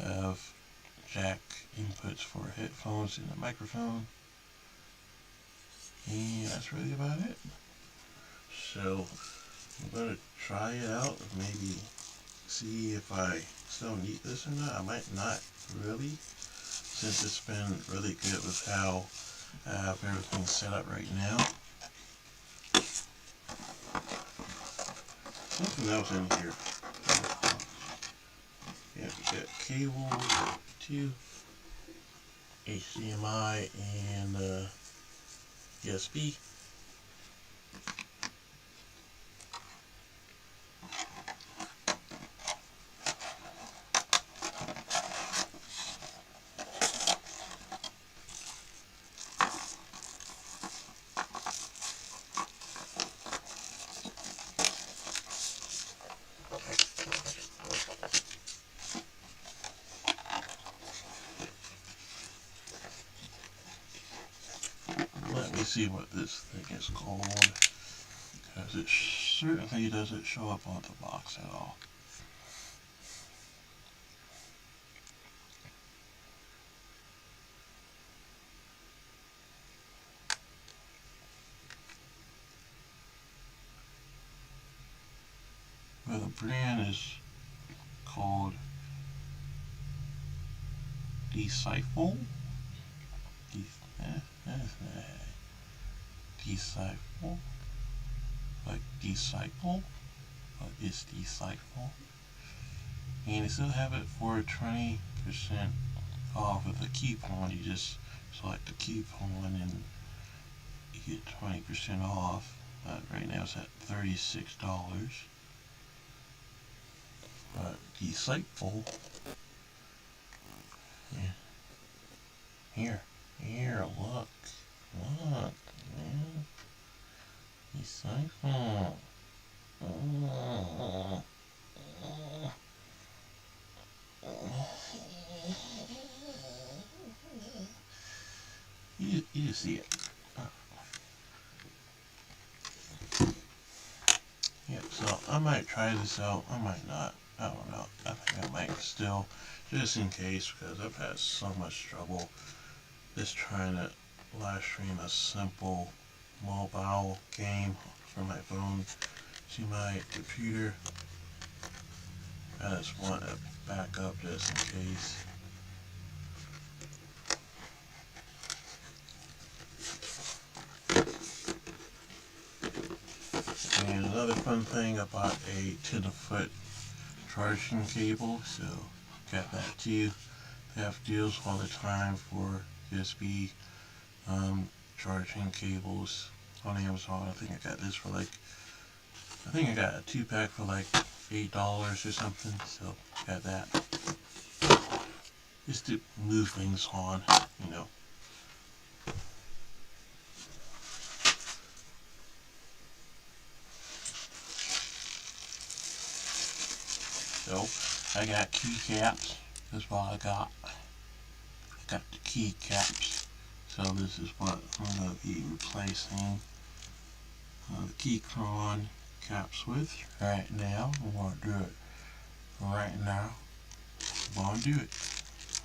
Have jack inputs for headphones and a microphone. And that's really about it. So I'm gonna try it out and maybe see if I still need this or not. I might not really, since it's been really good with how I have everything set up right now. Something else in here. Yeah, we got cables, two HDMI and USB. Let me see what this thing is called, because it certainly doesn't show up on the box at all. Well, the brand is called Disciple. Disciple, like disciple, but it's Disciple. And they still have it for 20% off with a coupon. You just select the coupon and you get 20% off. Right now it's at $36. But Disciple, yeah. Here, look, man. Disciple. You see it. Yeah, so I might try this out. I might not. I don't know. I think I might still, just in case, because I've had so much trouble just trying to live stream a simple mobile game from my phone to my computer. I just want to back up just in case. And another fun thing, I bought a 10-foot charging cable, so got that too. They have deals all the time for USB charging cables on Amazon. I think I got this for like, I think I got a 2-pack for like $8 or something, so got that. Just to move things on, you know. So, I got keycaps. That's what I got. I got the keycaps. So this is what I'm going to be replacing the Keychron caps with right now. I'm going to do it right now. I'm going to do it.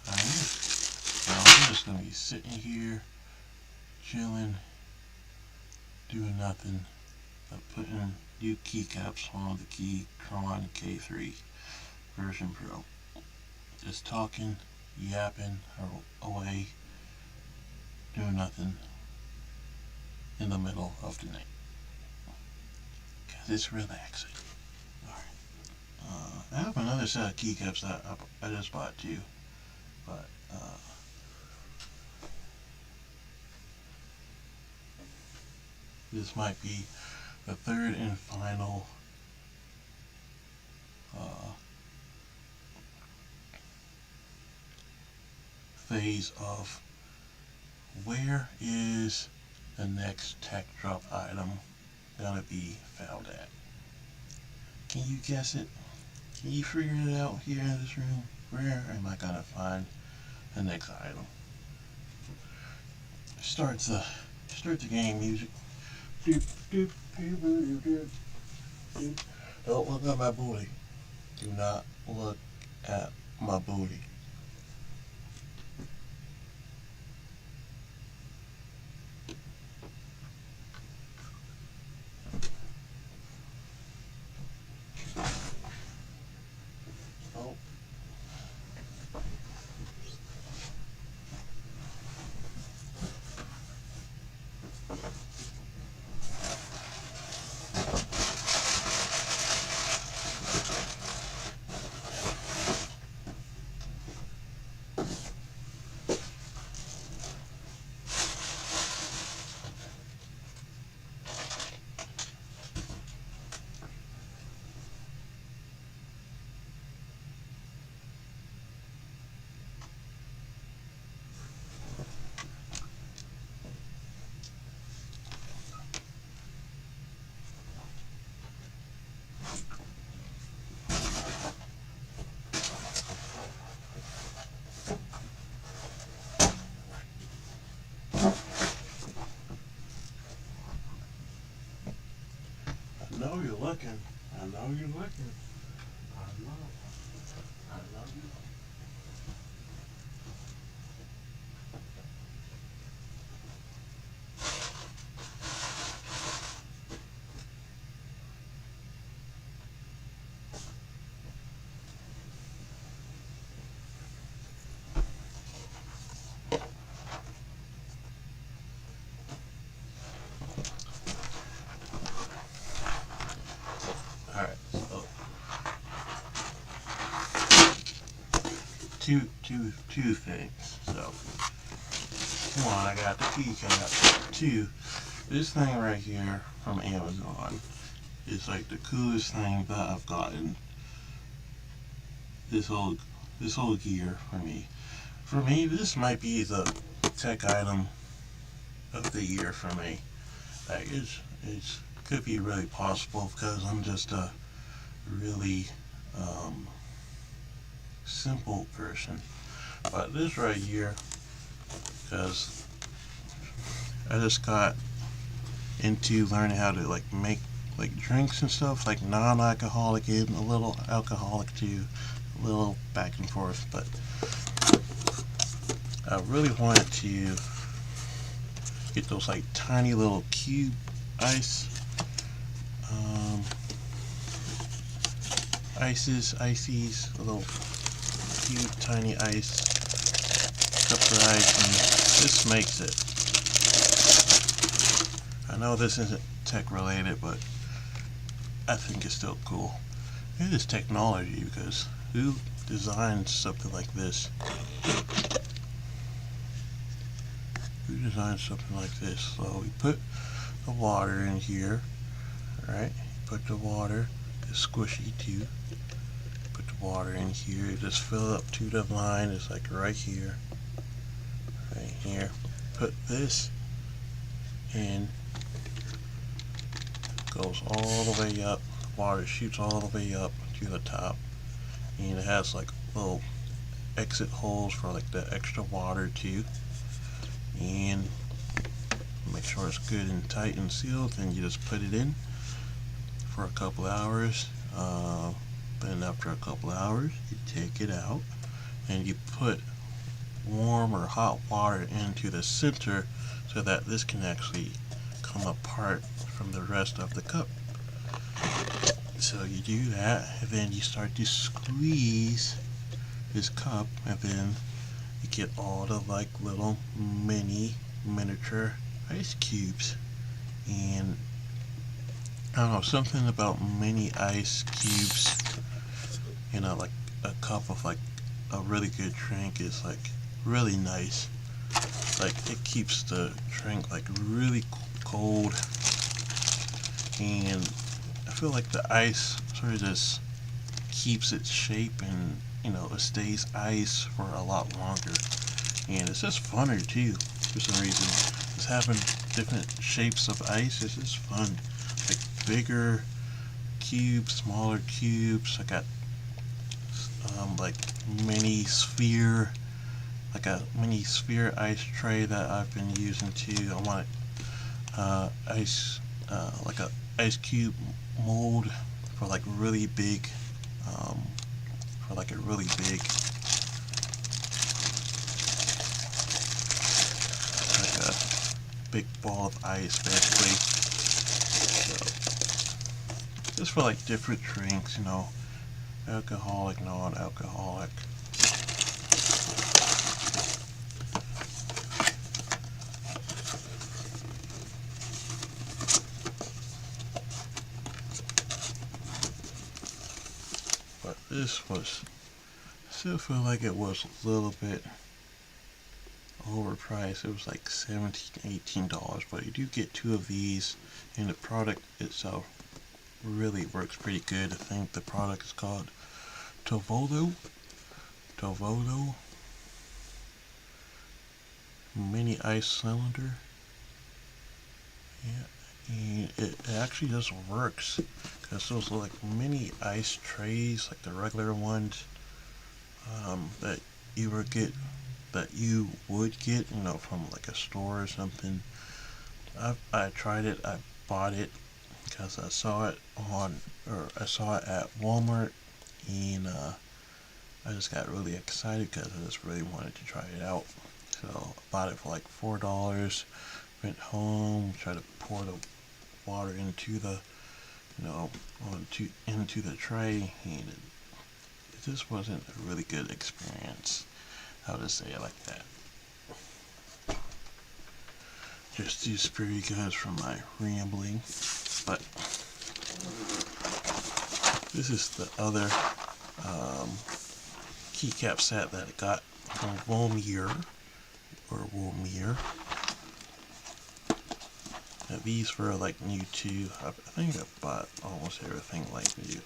I am. So I'm just going to be sitting here, chilling, doing nothing but putting new keycaps on the Keychron K3 version Pro. Just talking, yapping away, doing nothing in the middle of the night. Because it's relaxing. Alright. I have another set of keycaps that I just bought too. But, this might be the third and final phase of where is the next tech drop item gonna be found at. Can you guess it? Can you figure it out here in this room? Where am I gonna find the next item? Start the game music. Don't look at my booty. Do not look at my booty. I know you're looking. I know you're looking. I know. I know you. All right. So two things. So one, I got the keycap. Two, this thing right here from Amazon is like the coolest thing that I've gotten. This whole this whole gear for me. For me, this might be the tech item of the year for me. Like it's could be really possible because I'm just a really um, simple person. But this right here, because I just got into learning how to like make like drinks and stuff, like non-alcoholic and a little alcoholic too, a little back and forth. But I really wanted to get those like tiny little cube ice ices, little cube tiny ice cups of ice, and this makes it. I know this isn't tech related, but I think it's still cool. It is technology because who designed something like this? Who designed something like this? So we put the water in here, right? Put the water, it's squishy too. Put the water in here, just fill it up to the line, it's like right here. Right here. Put this in, goes all the way up, water shoots all the way up to the top, and it has like little exit holes for like the extra water too. And make sure it's good and tight and sealed, then you just put it in for a couple hours. Then after a couple hours you take it out and you put warm or hot water into the center so that this can actually come apart from the rest of the cup. So you do that, and then you start to squeeze this cup, and then you get all the like little miniature ice cubes. And I don't know, something about mini ice cubes, like a cup of like a really good drink is like really nice. Like it keeps the drink like really cold, and I feel like the ice sort of just keeps its shape, and it stays ice for a lot longer, and it's just funner too for some reason. Just having different shapes of ice is just fun. Like bigger cubes, smaller cubes. I got like mini sphere, like a mini sphere ice tray that I've been using too. I want ice, like a ice cube mold for like really big, for like a really big, like a big ball of ice basically. So just for like different drinks, alcoholic, non-alcoholic. But this was, I still feel like it was a little bit overpriced. It was like $17, $18, but you do get two of these, and the product itself really works pretty good. I think the product is called Tovolo mini ice cylinder. Yeah, and it actually just works because those are like mini ice trays, like the regular ones that you would get, from like a store or something. I tried it. I bought it because I saw it at Walmart, and I just got really excited because I just really wanted to try it out. So I bought it for like $4. Went home, tried to pour the water into the, into the tray, and it just wasn't a really good experience. I'll just say it like that. Just to spare you guys from my rambling. But this is the other keycap set that I got from Volmier. Now, these were like new too. I think I bought almost everything like new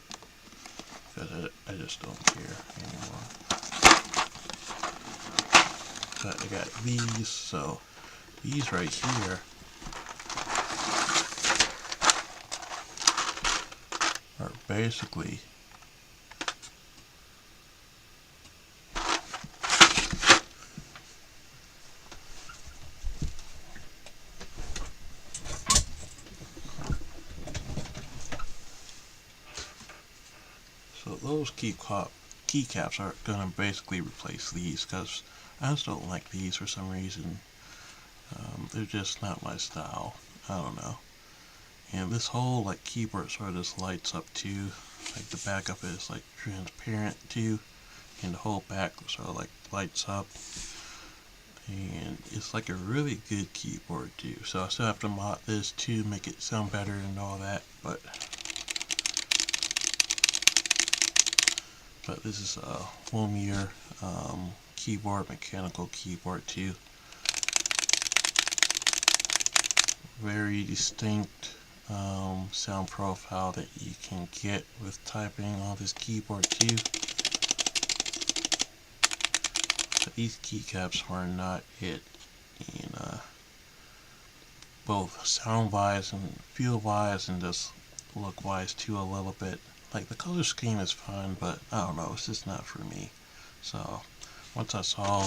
because I just don't care anymore. But I got these, so these right here are basically those keycaps are gonna basically replace these because I just don't like these for some reason. They're just not my style. I don't know. And this whole like keyboard sort of just lights up too. Like the back of it is like transparent too, and the whole back sort of like lights up. And it's like a really good keyboard too. So I still have to mod this to make it sound better and all that. But this is a Lumiere keyboard, mechanical keyboard too. Very distinct sound profile that you can get with typing on this keyboard too. But these keycaps are not it in both sound wise and feel wise and just look wise too a little bit. Like the color scheme is fine, but I don't know, it's just not for me. So once I saw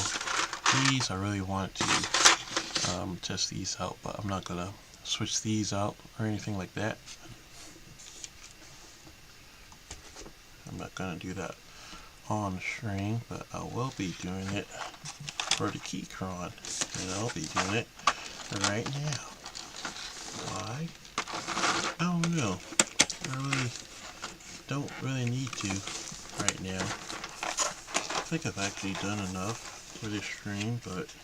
these, I really wanted to test these out, but I'm not gonna switch these out or anything like that. I'm not gonna do that on stream, but I will be doing it for the Keychron, and I'll be doing it right now. Why? I don't know. I really don't really need to right now. I think I've actually done enough for this stream, but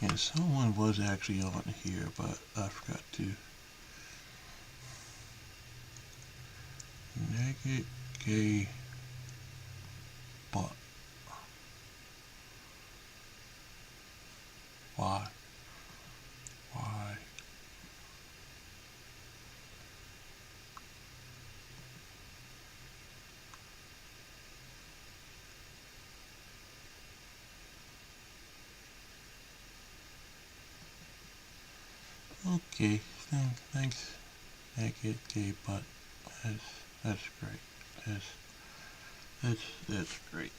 and someone was actually on here, but I forgot to. Naked gay butt. Why? Why? Okay, thanks. Naked gay butt. That's great. That's great.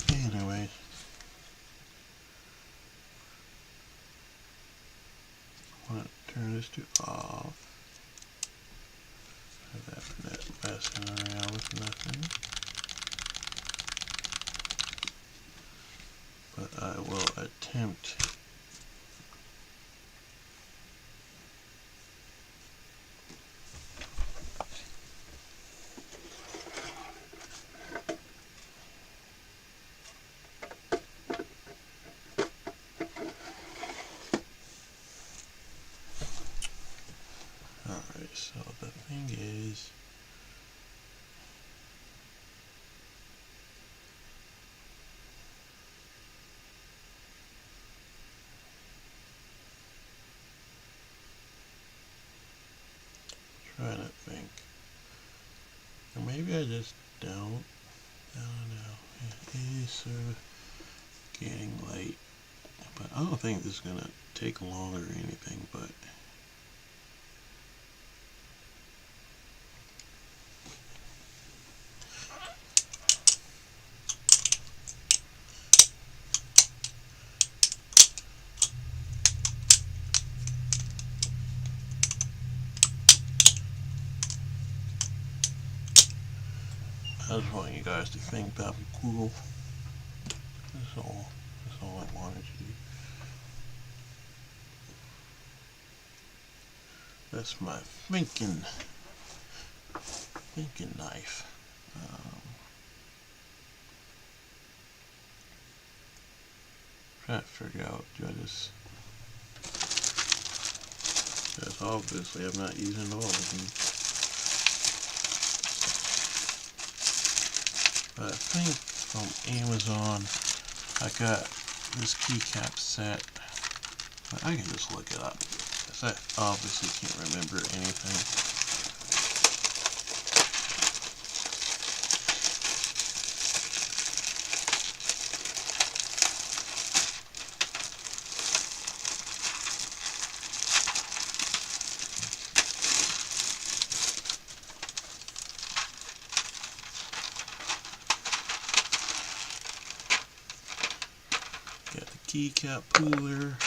Anyways, I want to turn this to off. Have that messing around with nothing. But I will attempt Alright, so the thing is, trying to think, or maybe I just don't. is sort of getting late. But I don't think this is going to take long or anything, but I just want you guys to think that I'm cool. That's all I wanted to do. That's my thinking knife. Trying to figure out, do I just, because obviously I'm not using all of them. But I think from Amazon I got this keycap set. But I can just look it up, because I obviously can't remember anything. Got the keycap puller.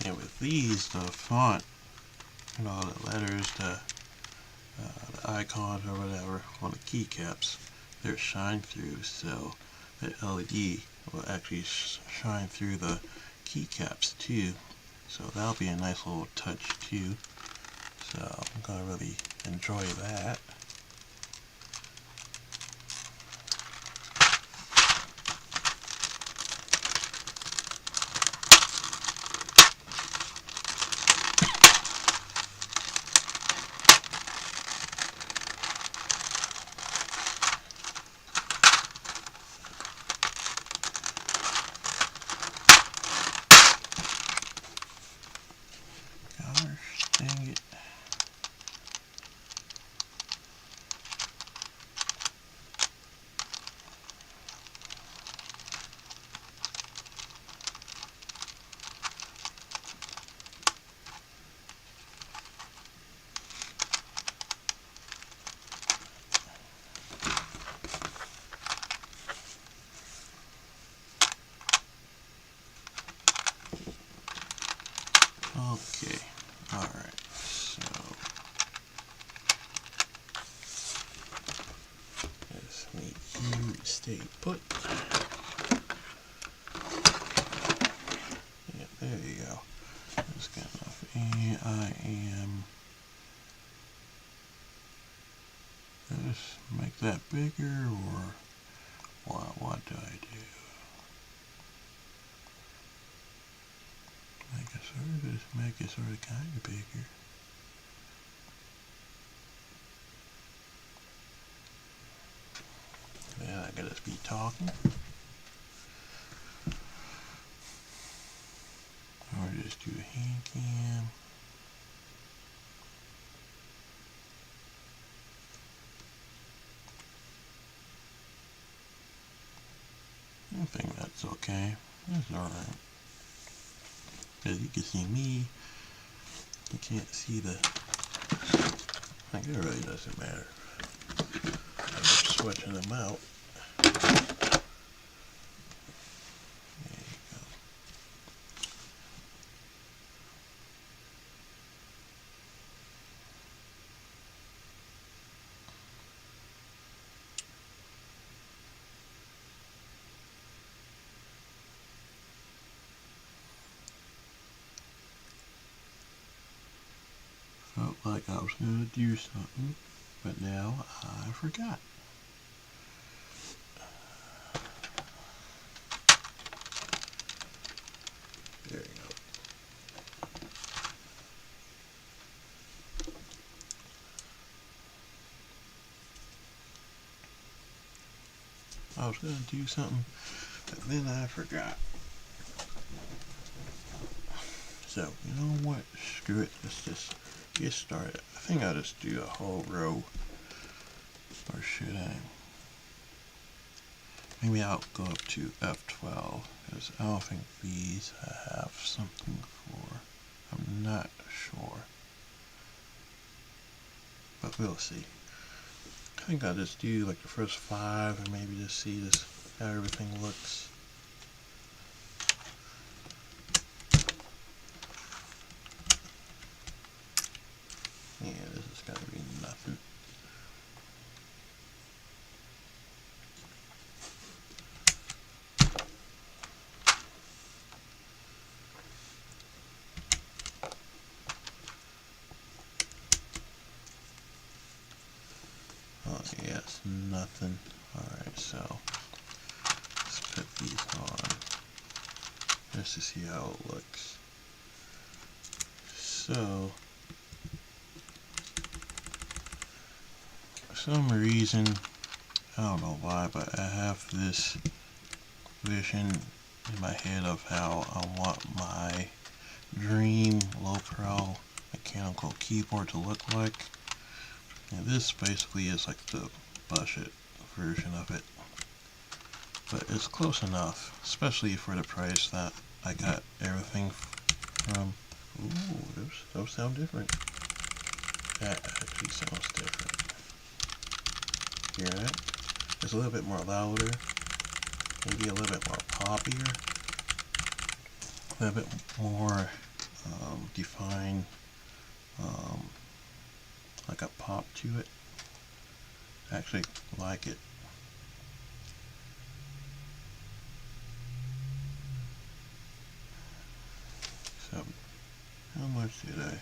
And with these, the font and all the letters, the icons or whatever on the keycaps, they're shine through, so the LED will actually shine through the keycaps too. So that'll be a nice little touch too. So I'm gonna really enjoy that. Gosh, dang it. Okay, alright, so just need you to stay put. Yeah, there you go. That's good enough. And I am just make that bigger, or what do I do? Just make it sort of kind of bigger. Then I gotta be talking. Or just do a hand cam. I think that's okay. That's alright. Because you can see me. You can't see the... Like, it really doesn't matter. I'm switching them out. There you go. Felt like I was going to do something, but now I forgot. There you go. I was going to do something, but then I forgot. So, you know what? Screw it. Let's just get started, I think I'll just do a whole row. Or should I? Maybe I'll go up to F12, because I don't think these I have something for. I'm not sure. But we'll see. I think I'll just do like the first 5 and maybe just see this how everything looks. Yeah, this is gotta be nothing. Oh yes, nothing. Alright, so let's put these on just to see how it looks. So for some reason, I don't know why, but I have this vision in my head of how I want my dream low-pro mechanical keyboard to look like. And this basically is like the budget version of it. But it's close enough, especially for the price that I got everything from. Ooh, those sound different. That actually sounds different. Hear that? It's a little bit more louder, maybe a little bit more poppier, a little bit more defined, like a pop to it. I actually like it. So, how much did I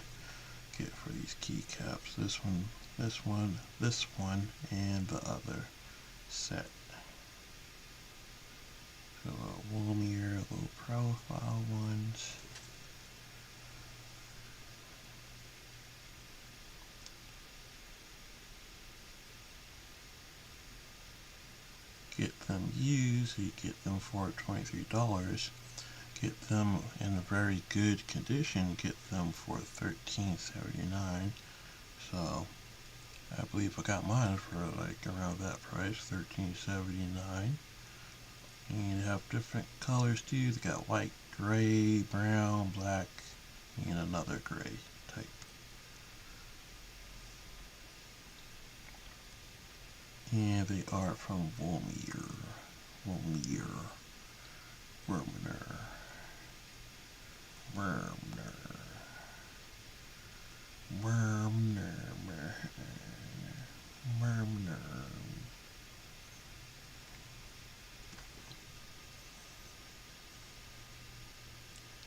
get for these keycaps? This one, this one, this one, and the other set. So warmier, low profile ones. Get them used, you get them for $23. Get them in very good condition, get them for $13.79. So I believe I got mine for like around that price, $13.79. And they have different colors too. They got white, gray, brown, black, and another gray type. And they are from Wormir.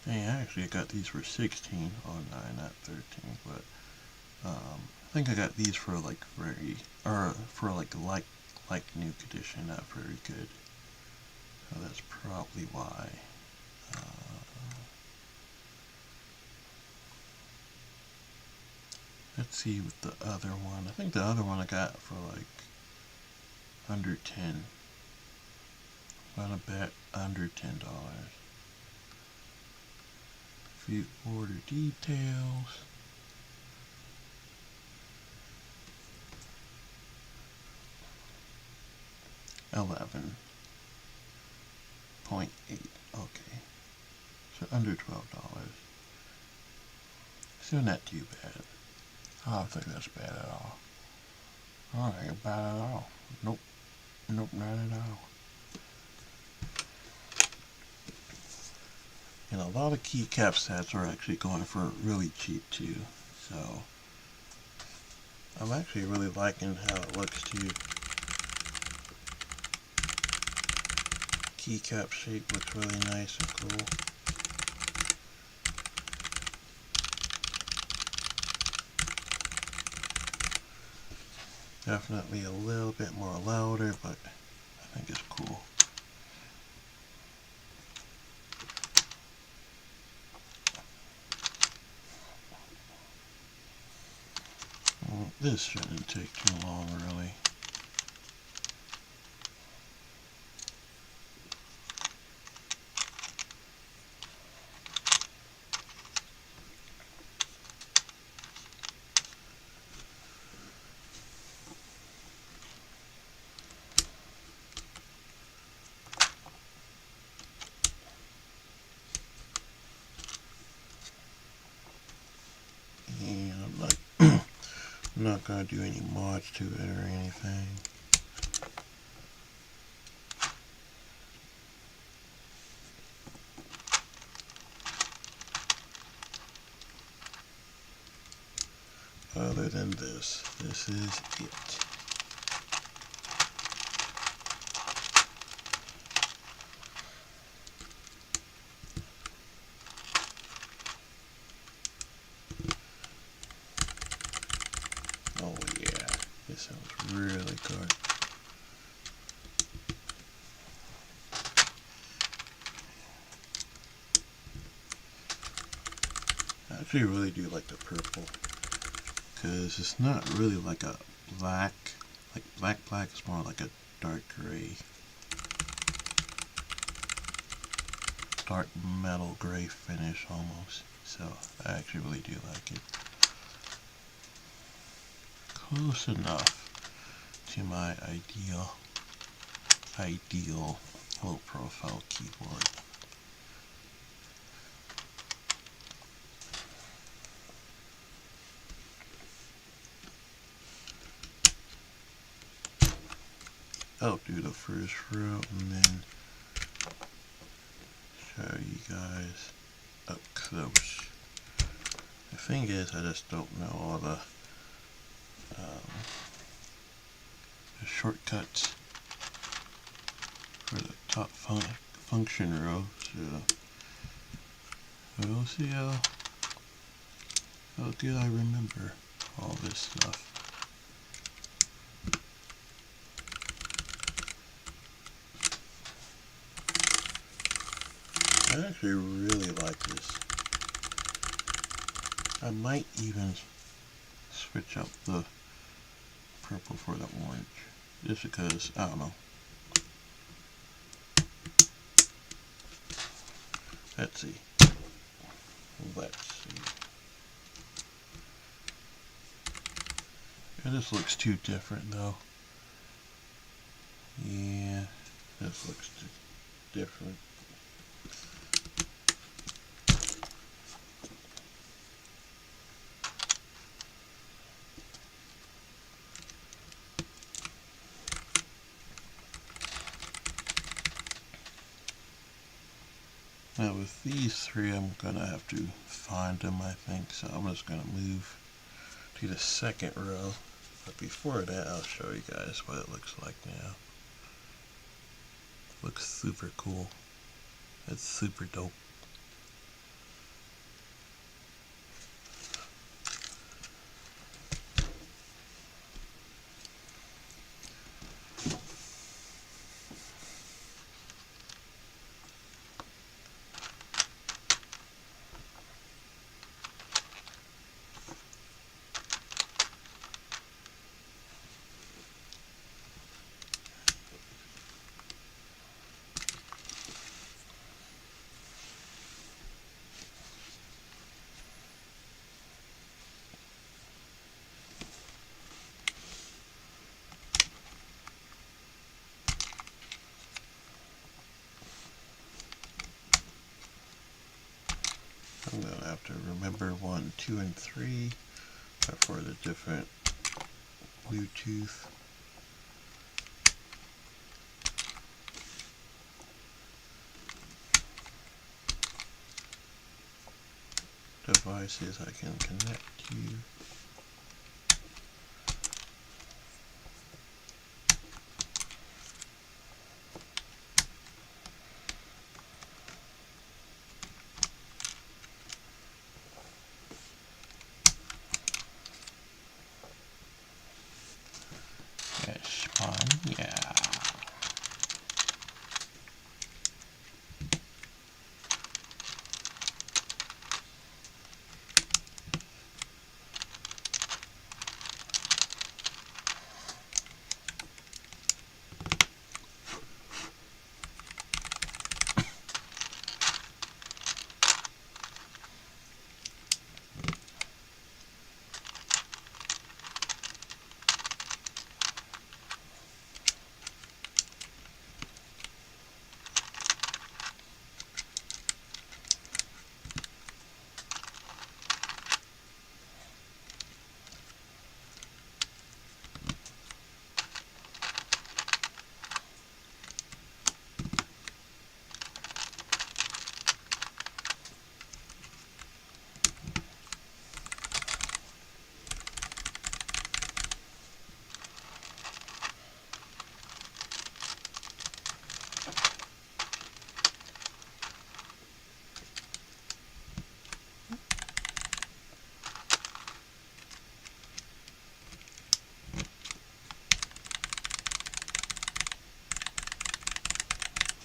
Hey, I actually got these for $16.09, not $13, but I think I got these for like for like new condition, not very good. So that's probably why. Let's see with the other one. I think the other one I got for like under 10. Gonna bet under $10. Few order details. $11.8. Okay. So under $12. Still not too bad. I don't think that's bad at all. I don't think it's bad at all. Nope. Nope, not at all. And a lot of keycap sets are actually going for really cheap too. So I'm actually really liking how it looks too. Keycap shape looks really nice and cool. Definitely a little bit more louder, but I think it's cool. Well, this shouldn't take too long, really. I'm not going to do any mods to it or anything. Other than this is it. Oh yeah, this sounds really good. I actually really do like the purple, because it's not really like a black, like black, it's more like a dark gray, dark metal gray finish almost. So I actually really do like it. Close enough to my ideal low profile keyboard. I'll do the first row and then show you guys up close. The thing is, I just don't know all the shortcuts for the top function row, so we'll see how good I remember all this stuff. I actually really like this. I might even switch up the purple for the orange, just because, I don't know. Let's see. This looks too different though. Yeah, this looks too different. Now with these three, I'm gonna have to find them, I think, so I'm just gonna move to the second row. But before that, I'll show you guys what it looks like now. Looks super cool. It's super dope. I'm gonna have to remember 1, 2, and 3 for the different Bluetooth devices I can connect to. That's fun, yeah.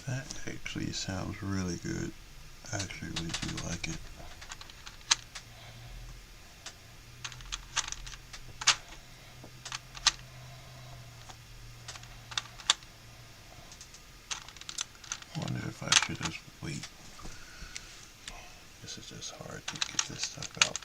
That actually sounds really good. I actually really do like it. Wonder if I should just wait. This is just hard to get this stuff out.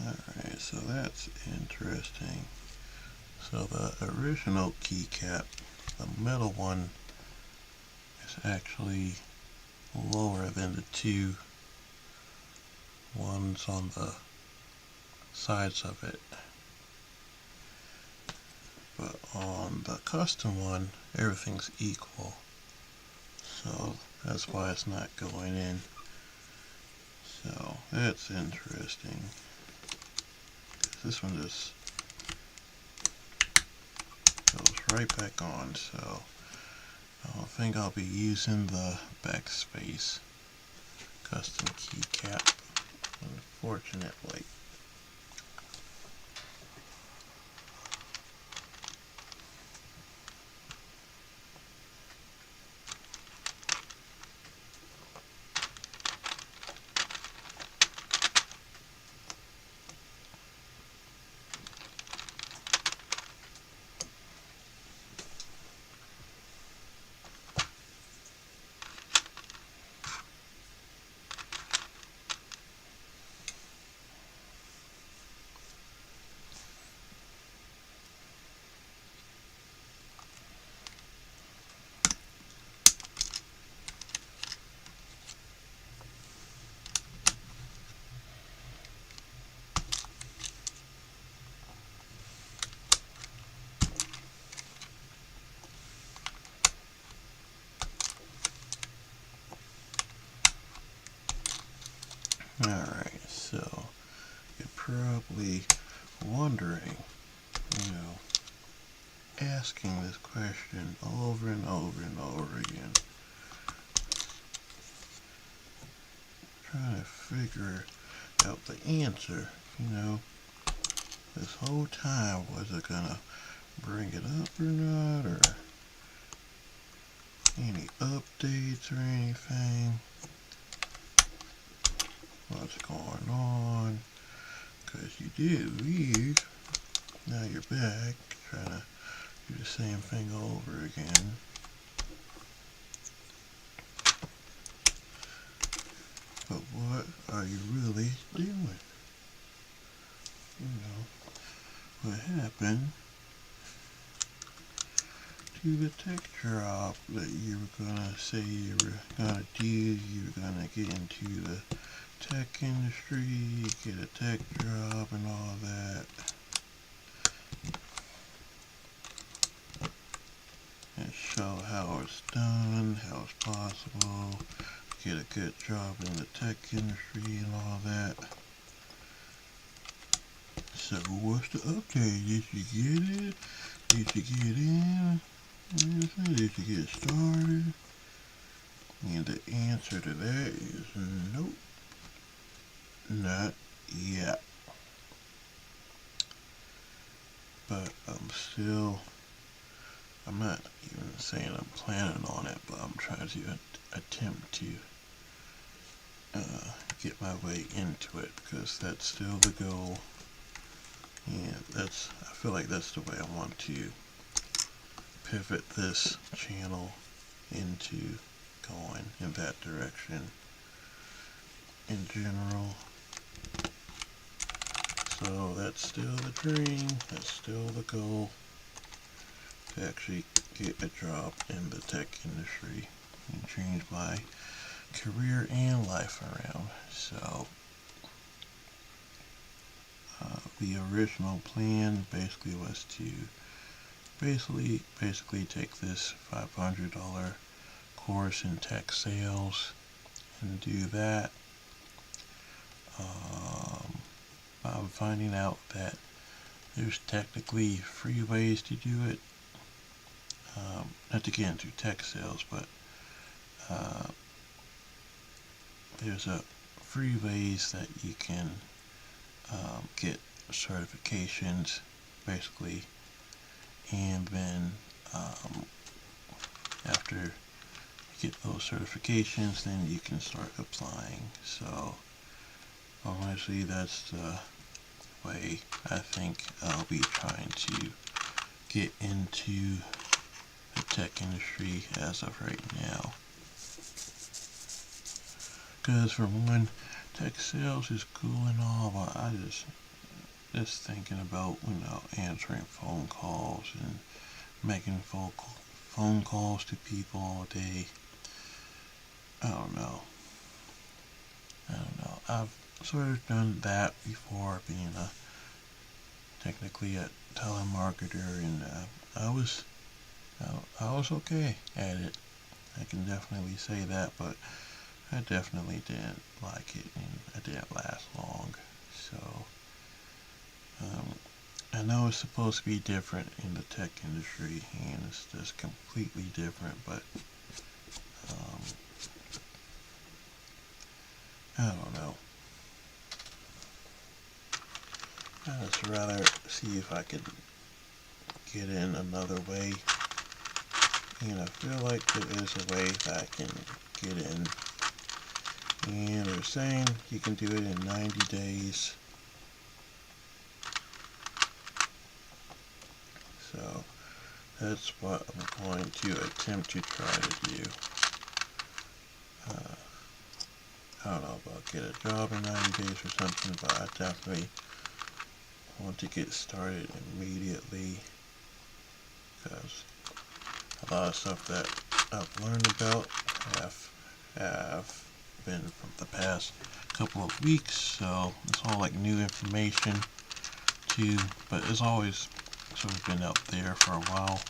Alright, so that's interesting. So the original keycap, the middle one, is actually lower than the two ones on the sides of it. But on the custom one, everything's equal. So that's why it's not going in. So that's interesting. This one just goes right back on, so I don't think I'll be using the backspace custom keycap, unfortunately. Alright, so you're probably wondering, asking this question over and over and over again, trying to figure out the answer. This whole time, was it gonna bring it up or not, or any updates or anything? What's going on? Because you did leave, now you're back, trying to do the same thing over again. But what are you really doing? What happened to the texture op that you were gonna say you were gonna do? You were gonna get into the tech industry, get a tech job and all that. And show how it's done, how it's possible, get a good job in the tech industry and all that. So what's the update? Did you get it? Did you get in? Did you get started? And the answer to that is nope. Not yet. But I'm not even saying I'm planning on it, but I'm trying to attempt to get my way into it, because that's still the goal. And I feel like that's the way I want to pivot this channel into going in that direction in general. So that's still the dream, that's still the goal, to actually get a job in the tech industry and change my career and life around. So the original plan basically was to basically take this $500 course in tech sales and do that. I'm finding out that there's technically free ways to do it. Not to get into tech sales, but there's free ways that you can get certifications, basically, and then after you get those certifications, then you can start applying. So honestly, that's the way I think I'll be trying to get into the tech industry as of right now. Because for one, tech sales is cool and all, but I just thinking about, answering phone calls and making phone calls to people all day. I don't know. I don't know. I've sort of done that before, being technically a telemarketer, and I was I was okay at it. I can definitely say that, but I definitely didn't like it, and it didn't last long. So um, I know it's supposed to be different in the tech industry, and it's just completely different. But um, I don't know. I'd just rather see if I could get in another way. And I feel like there is a way that I can get in. And they're saying you can do it in 90 days. So that's what I'm going to attempt to try to do. Uh, I don't know about get a job in 90 days or something, but I definitely want to get started immediately, because a lot of stuff that I've learned about have been from the past couple of weeks, so it's all like new information too, but it's always sort of been out there for a while.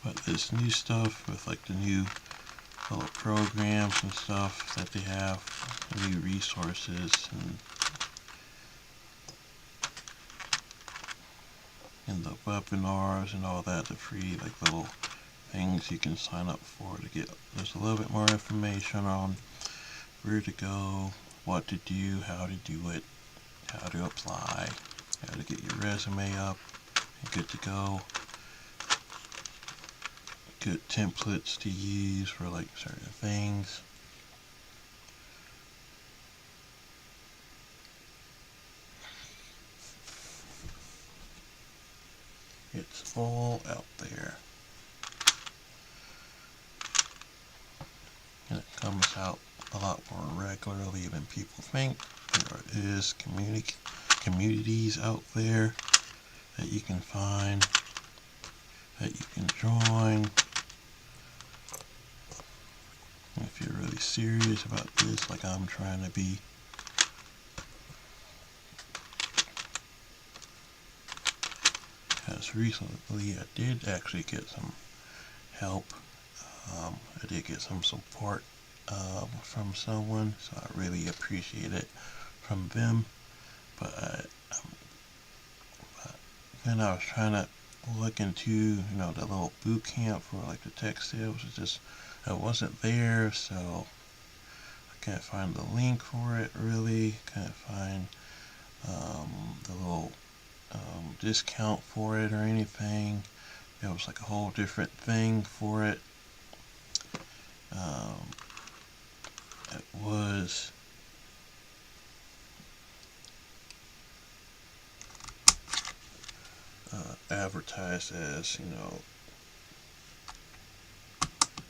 But this new stuff with like the new little programs and stuff that they have, new resources, and the webinars and all that, the free like little things you can sign up for to get just a little bit more information on where to go, what to do, how to do it, how to apply, how to get your resume up and good to go. Good templates to use for like certain things. It's all out there. And it comes out a lot more regularly than people think. There is communities out there that you can find, that you can join. If you're really serious about this, like I'm trying to be. Because recently I did actually get some help. I did get some support from someone, so I really appreciate it from them. But then I was trying to look into, the little boot camp for like the tech sales. It wasn't there, so I can't find the link for it really. Can't find the little discount for it or anything. It was like a whole different thing for it. Um, it was advertised as,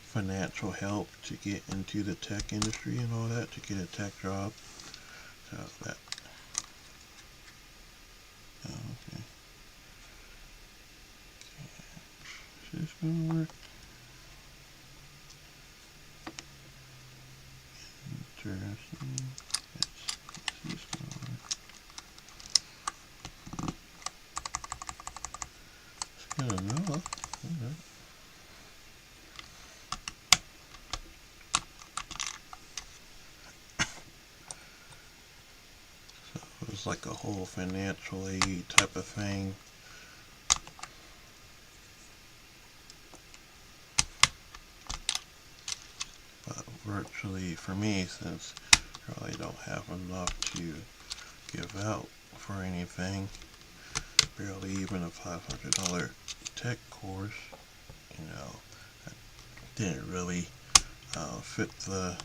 financial help to get into the tech industry and all that, to get a tech job. So that, okay. Is this gonna work? Interesting. Is this gonna work? It's gonna know. Okay. So it was like a whole financial aid type of thing. But virtually for me, since I really don't have enough to give out for anything, barely even a $500 tech course, I didn't really fit the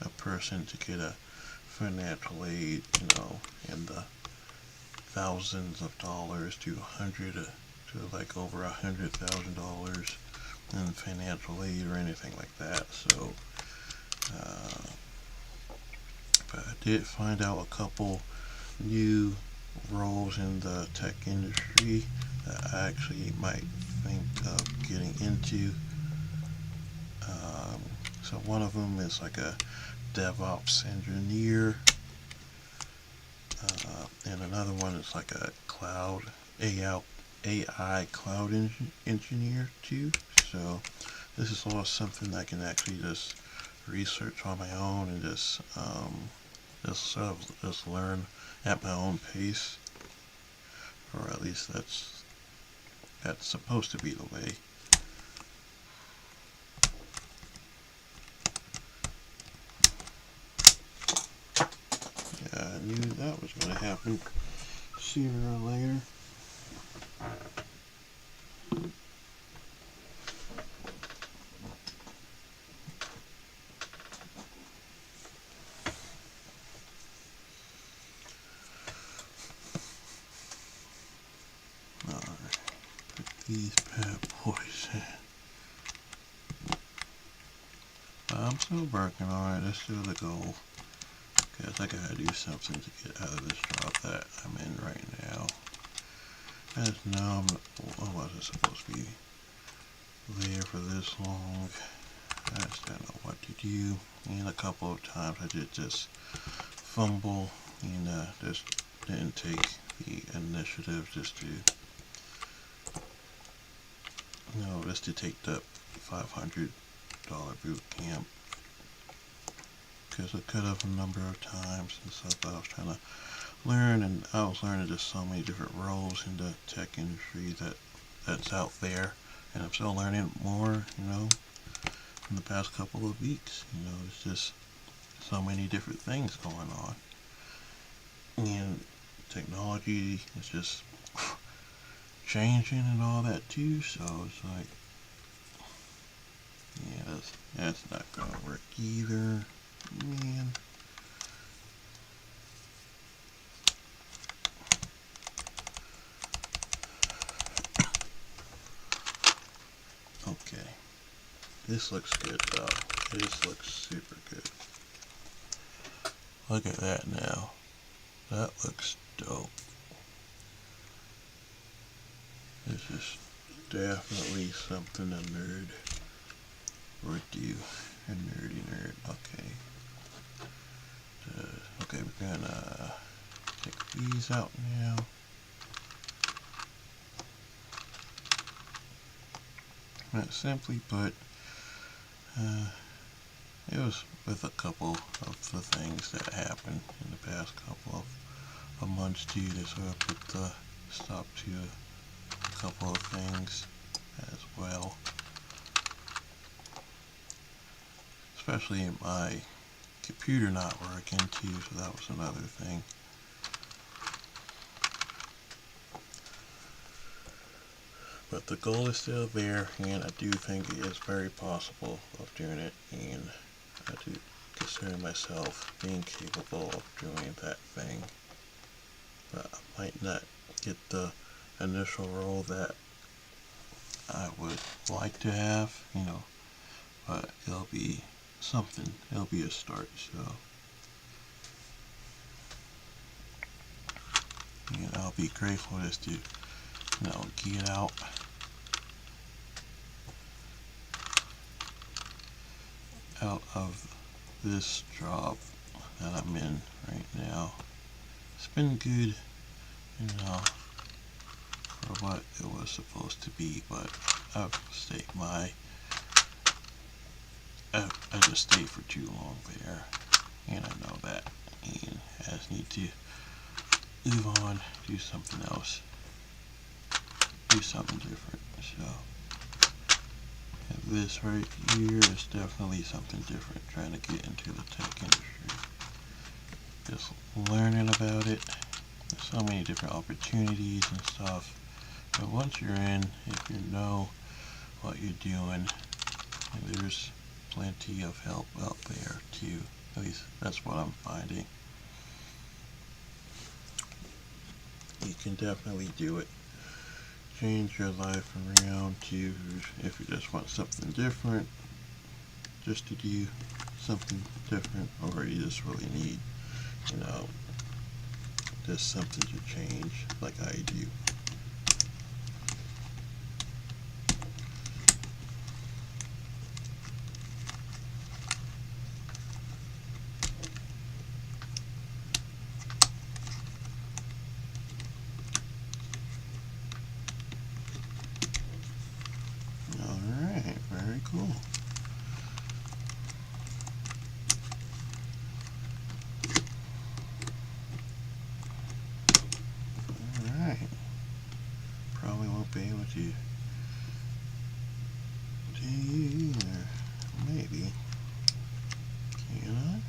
a person to get a financial aid, in the thousands of dollars to like over $100,000 in financial aid or anything like that. So, but I did find out a couple new roles in the tech industry that I actually might think of getting into. Um, so one of them is like a DevOps engineer, and another one is like a cloud AI cloud engineer too. So this is all something I can actually just research on my own and just sort of just learn at my own pace, or at least that's supposed to be the way. Yeah, I knew that was going to happen sooner or later. Alright, put these bad boys in. I'm still working on it. That's still the goal. Because I gotta do something to get out of this job that I'm in right now. As now I wasn't supposed to be there for this long. I just don't know what to do. And a couple of times I did just fumble and just didn't take the initiative just to, just to take the $500 boot camp. Because I could have a number of times and stuff, but I was trying to learn, and I was learning just so many different roles in the tech industry that's out there, and I'm still learning more, in the past couple of weeks. It's just so many different things going on, and technology is just changing and all that too. So it's like, yeah, that's not gonna work either, man. Okay, this looks good though. This looks super good. Look at that now. That looks dope. This is definitely something a nerd would do. A nerdy nerd. Okay. Okay, we're gonna take these out now. Not simply put, it was with a couple of the things that happened in the past couple of months too, to sort of put the stop to a couple of things as well. Especially my computer not working too, so that was another thing. But the goal is still there, and I do think it is very possible of doing it, and I do consider myself being capable of doing that thing. But I might not get the initial role that I would like to have, but it'll be something. It'll be a start, so. And I'll be grateful just to, get out of this job that I'm in right now. It's been good, for what it was supposed to be, but I've I just stayed for too long there, and I know that, and I just need to move on, do something else, do something different. So this right here is definitely something different, trying to get into the tech industry. Just learning about it. There's so many different opportunities and stuff. But once you're in, if you know what you're doing, there's plenty of help out there too. At least that's what I'm finding. You can definitely do it. Change your life around to, if you just want something different, just to do something different, or you just really need, Just something to change, like I do. Alright, very cool. Alright. Probably won't be able to do either. Maybe. Can I?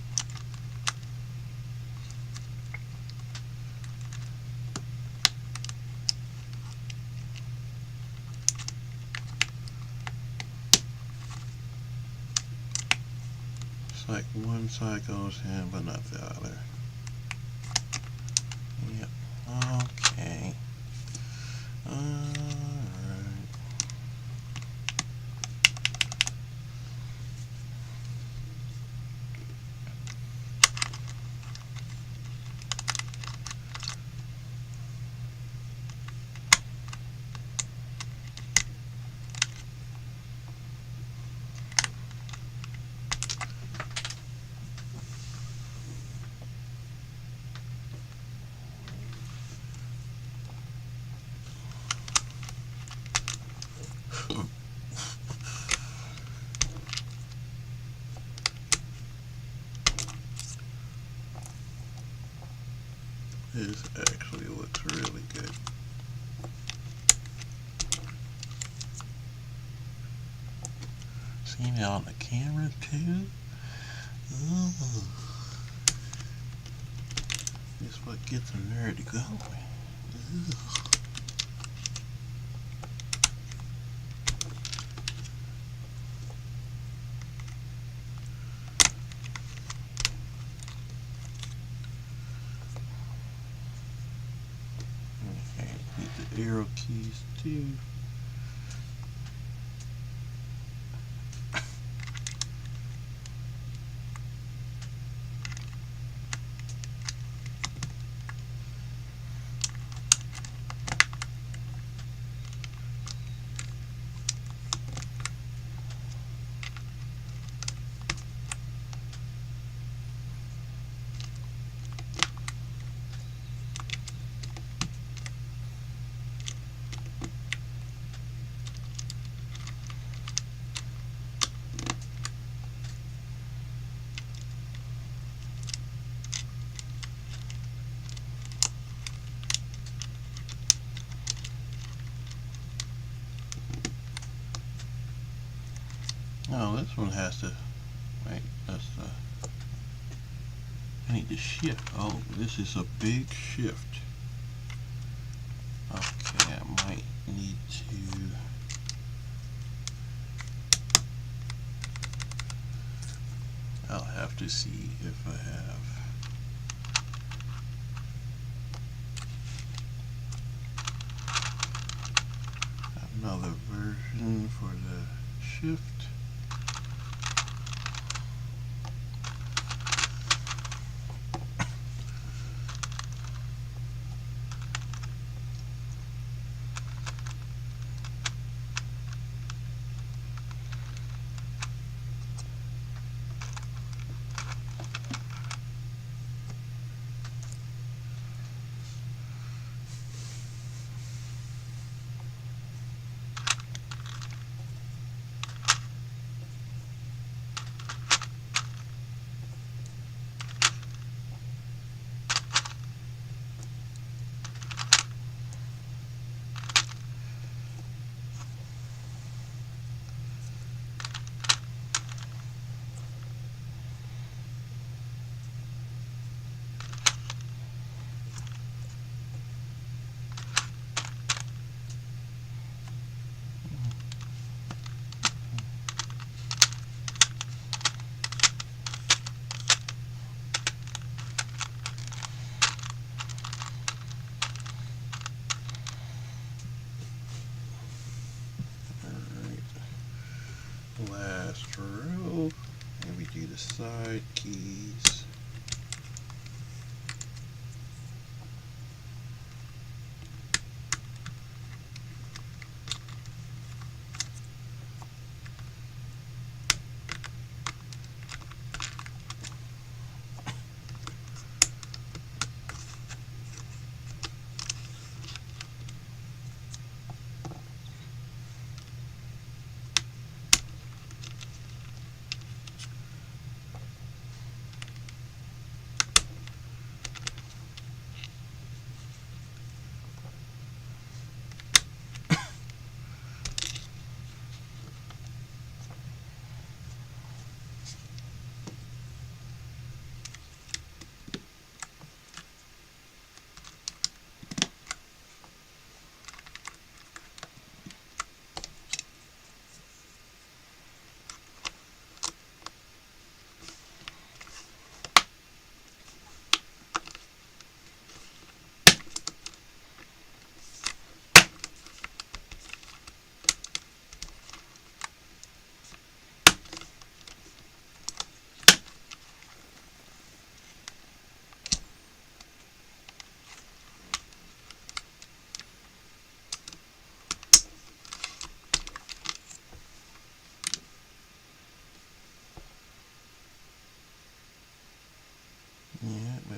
It's like one side goes in, but not the other. Yep. Okay. Alright. This actually looks really good. Seen it on the camera too. Ooh. This is what gets a nerd going. Ooh. Okay, need the arrow keys too. No, this one has to, wait, that's the, I need to shift. Oh, this is a big shift. Okay, I might need to, I'll have to see if I have another version for the shift.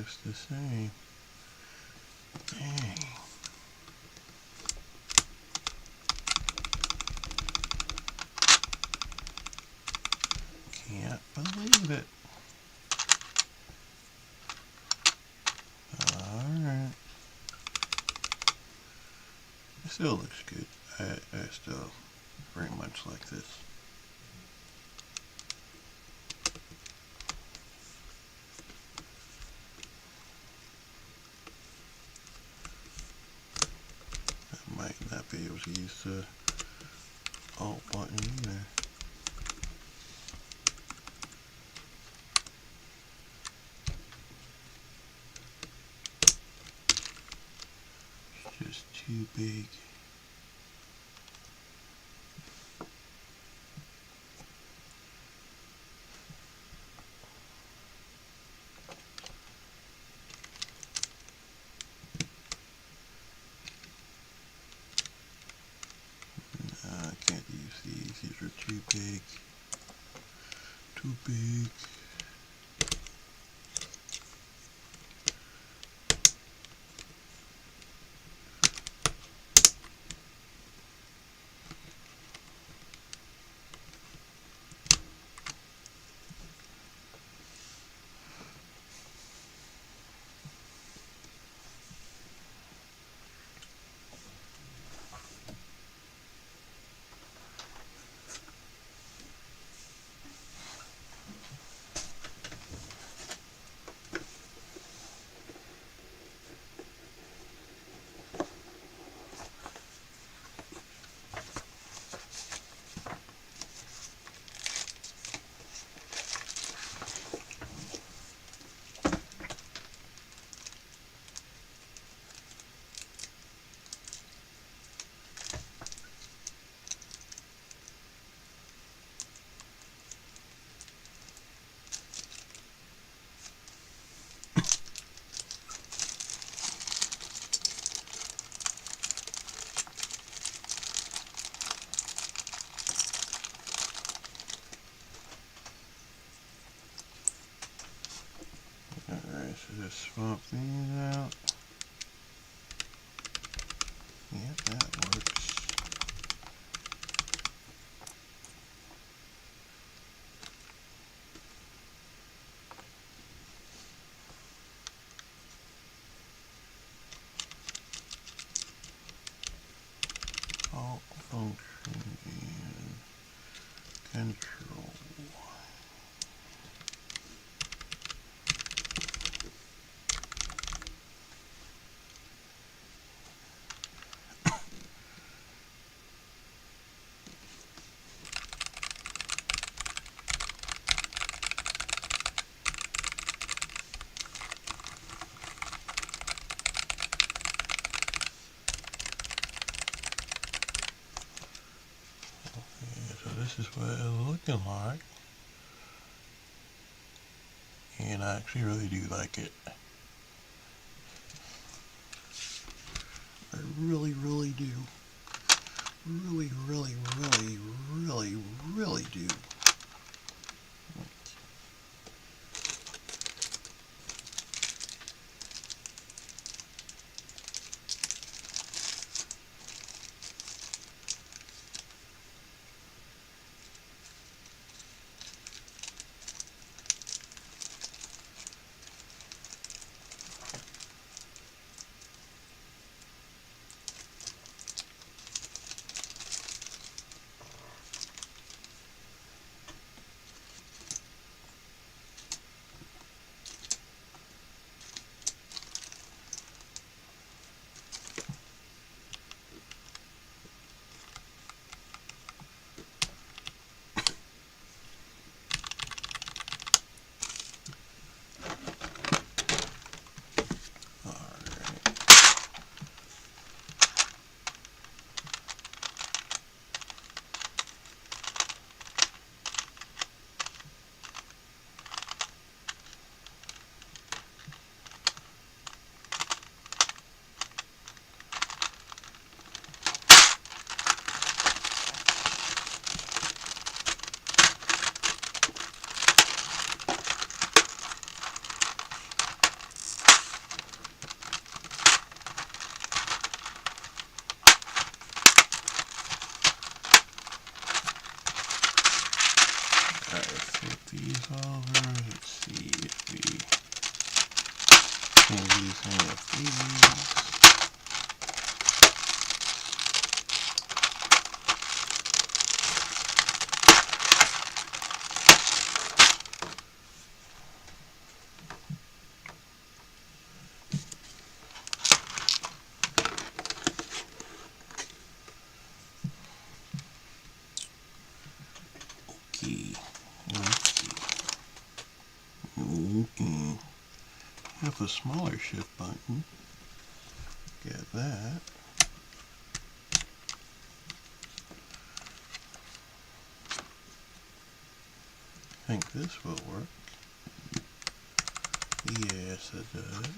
It's the same. Dang. Can't believe it. Alright. It still looks good. I still very much like this. I might not be able to use the Alt button either. It's just too big. I can't use these. These are too big. Too big. Alright, so just swap these out. Yep, that works. Alt function and control. So this is what it's looking like, and I actually really do like it. I really do. Really do. have these. Okay. Okay. Have a smaller shift button. Get that. I think this will work. Yes, it does.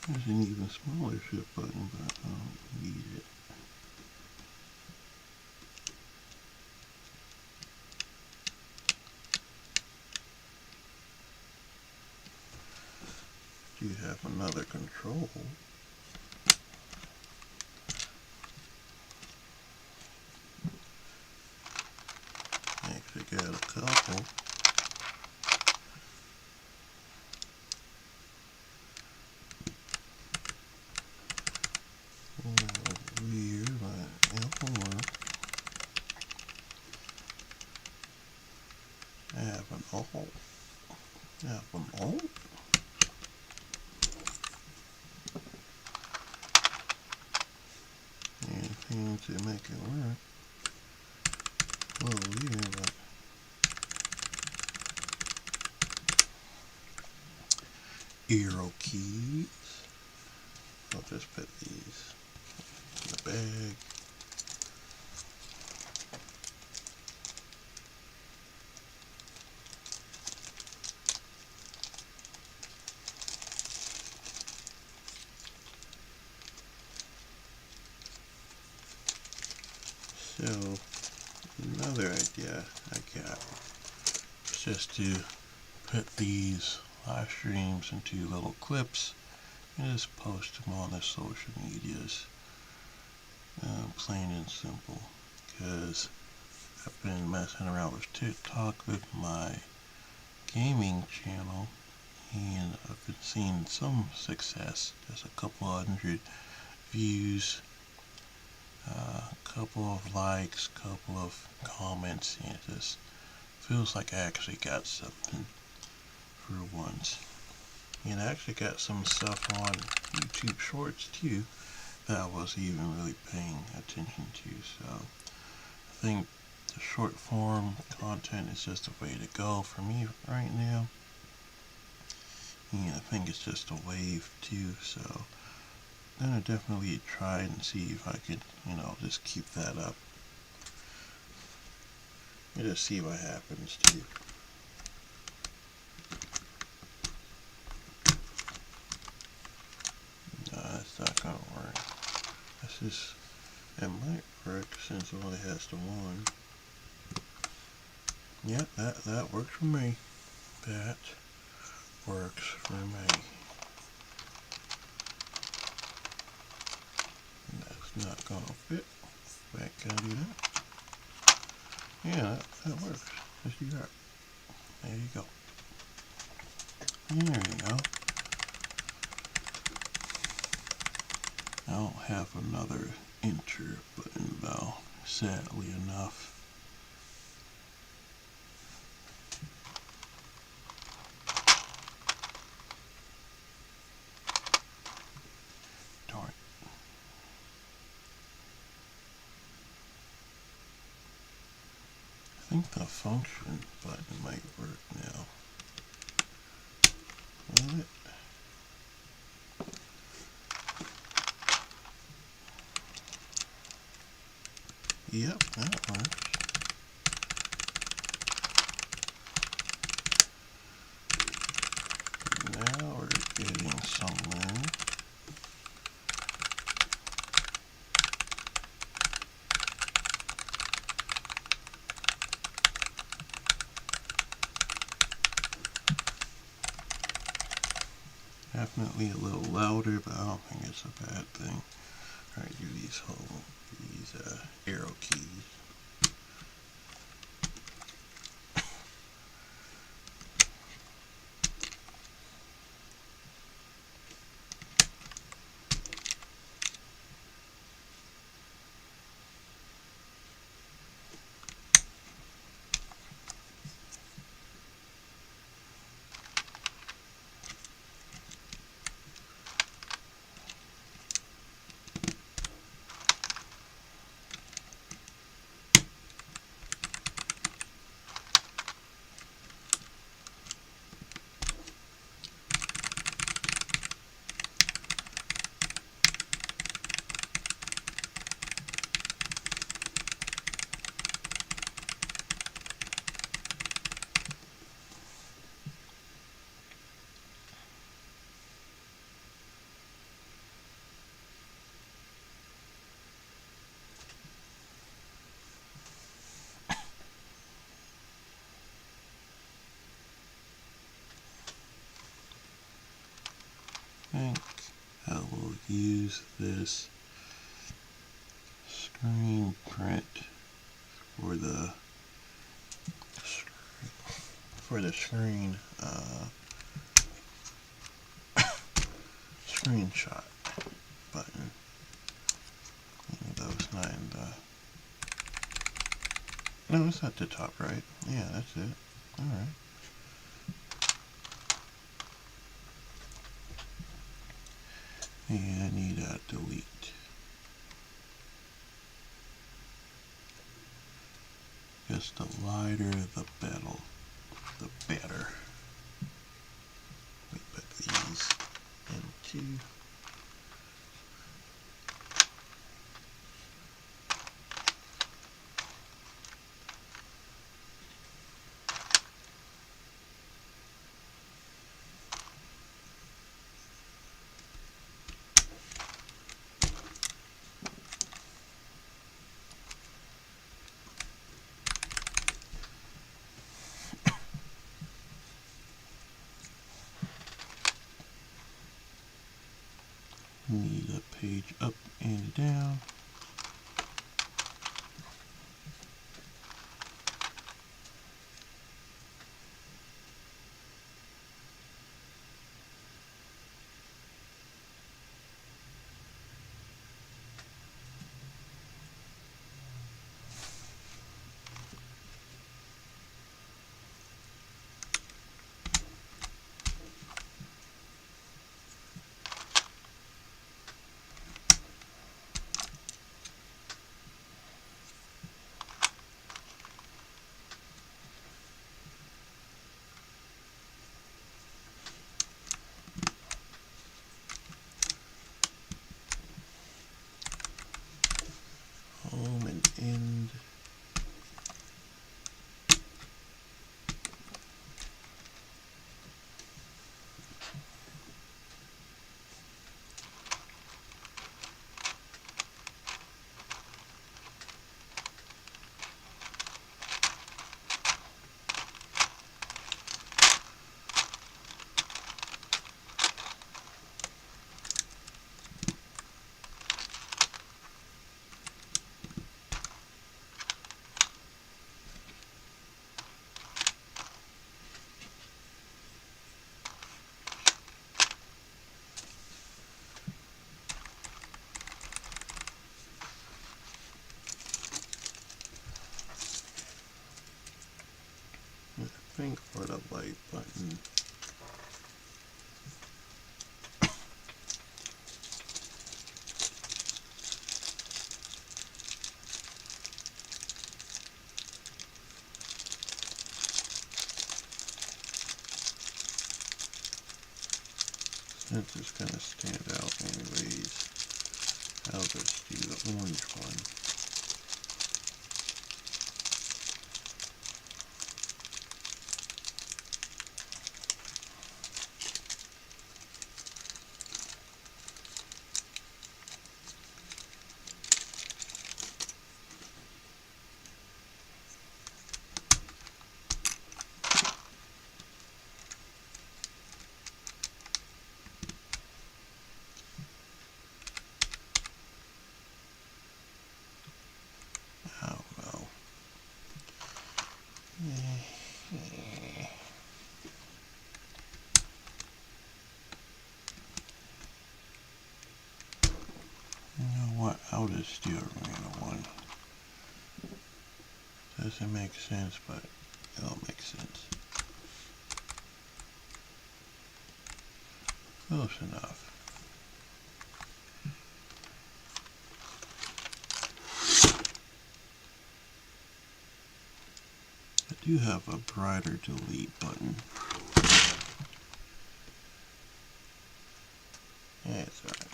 There's an even smaller shift button, but I don't need it. Do you have another control? Actually got a couple. Weird, but it'll work. I have an alt. I have an alt. Anything to make it work. A little weird, but arrow keys. I'll just put these in the bag. So another idea I got is just to put these live streams into little clips and just post them on the social medias, plain and simple. Because I've been messing around with TikTok with my gaming channel, and I've been seeing some success. Just a couple hundred views, a couple of likes, couple of comments, and it just feels like I actually got something for once. And I actually got some stuff on YouTube Shorts too that I wasn't even really paying attention to. So I think the short form content is just the way to go for me right now. And I think it's just a wave too. So I'm gonna definitely try and see if I could, just keep that up. And just see what happens too. No, that's not gonna work. That's just, it might work since it only has the one. Yep, that works for me. That works for me. And that's not gonna fit. Back can I do that? Yeah, that works. Let's do that. There you go. There you go. I don't have another enter button though, sadly enough. Darn. I think the function button might work now. Will it? Yep, that works. Now we're getting somewhere. Definitely a little louder, but I don't think it's a bad thing. Alright, do these arrow keys. I think I will use this screen print for the screen screenshot button. Even though it's not in the... No, it's at the top, right? Yeah, that's it. Alright. And I need a delete. Just the lighter, the better. The better. We put these into... Need a page up and down. Home and end. I think for the light button, since it's going to stand out anyways, I'll just do the orange one. Eh. You know what? I'll just do a random one. Doesn't make sense, but it'll make sense. Close enough. I do have a brighter delete button. Yeah, it's alright.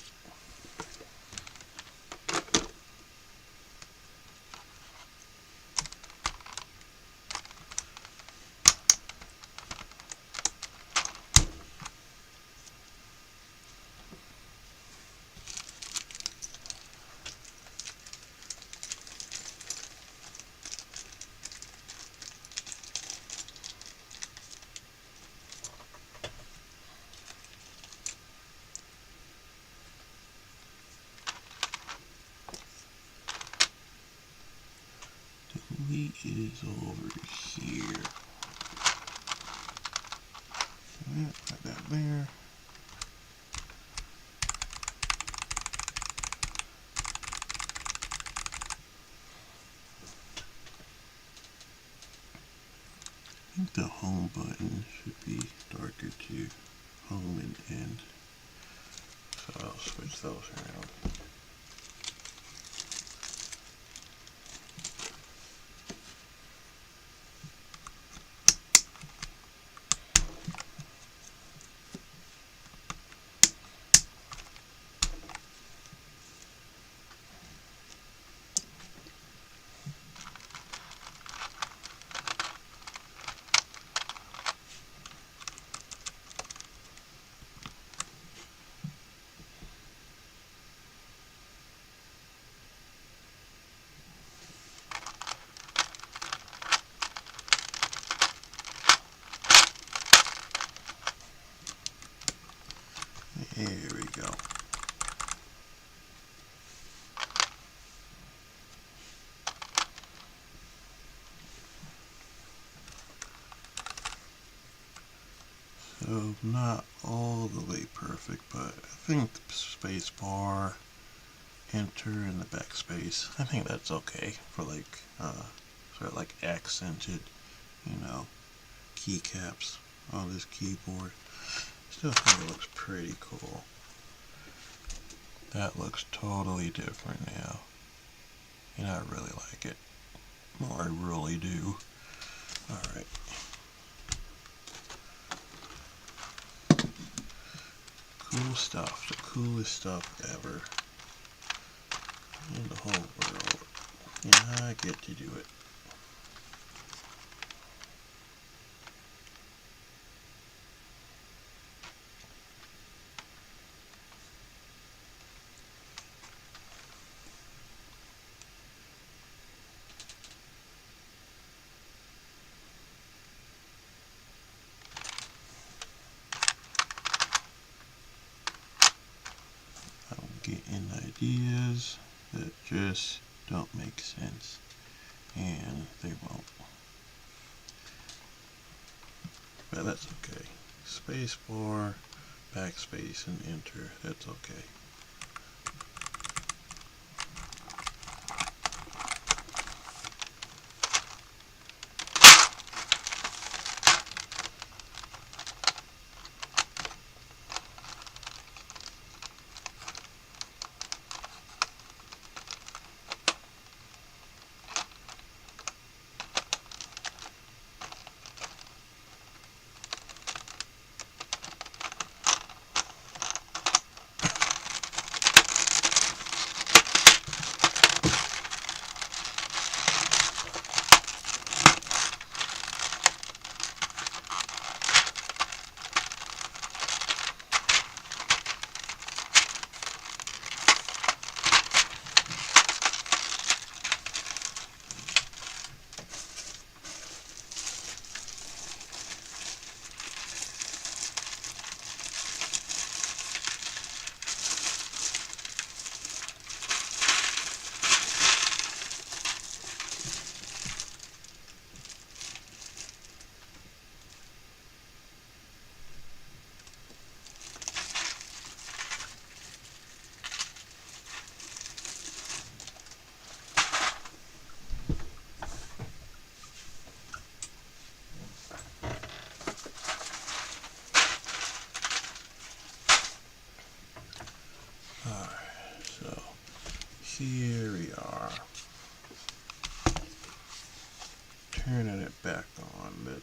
Delete is over here. Yeah, put that there. I think the home button should be darker too. Home and end. So I'll switch those around. There we go. So not all the way perfect, but I think the space bar, enter, and the backspace, I think that's okay for like sort of like accented, you know, keycaps on this keyboard. Still think it looks pretty cool. That looks totally different now, and I really like it. Well, I really do. Alright. Cool stuff. The coolest stuff ever in the whole world. And I get to do it. I'm getting ideas that just don't make sense. And they won't. But that's okay. Space bar, backspace, and enter. That's okay.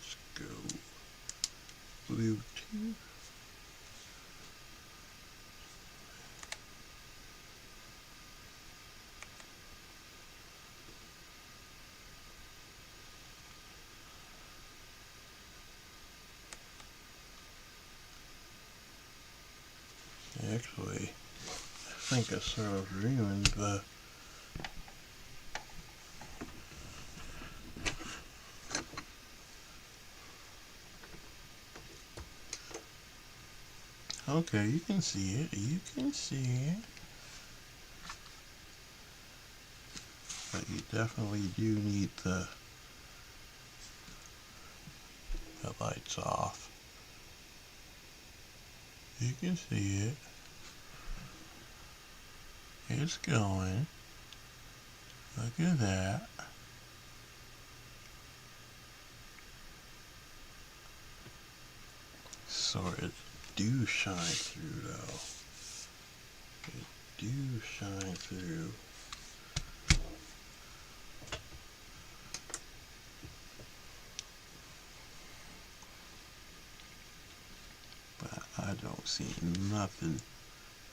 let's go Bluetooth. Actually, I think I sort of ruined the okay, you can see it. You can see it. But you definitely do need the lights off. You can see it. It's going. Look at that. Sort of do shine through though. It do shine through. But I don't see nothing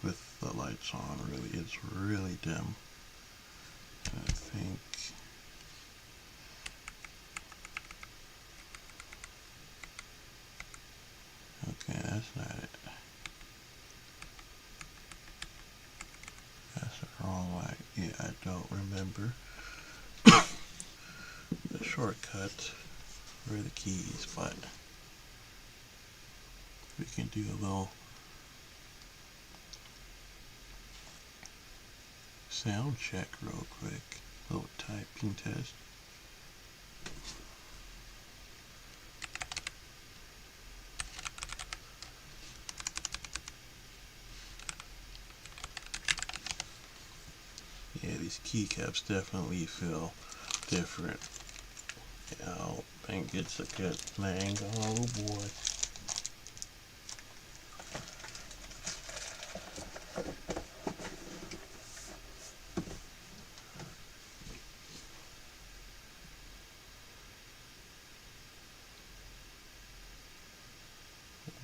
with the lights on really. It's really dim. I think okay, that's not it. That's the wrong light. Yeah, I don't remember the shortcut for the keys, but we can do a little sound check real quick. A little typing test. Yeah, these keycaps definitely feel different. Yeah, I don't think it's a good thing. Oh boy.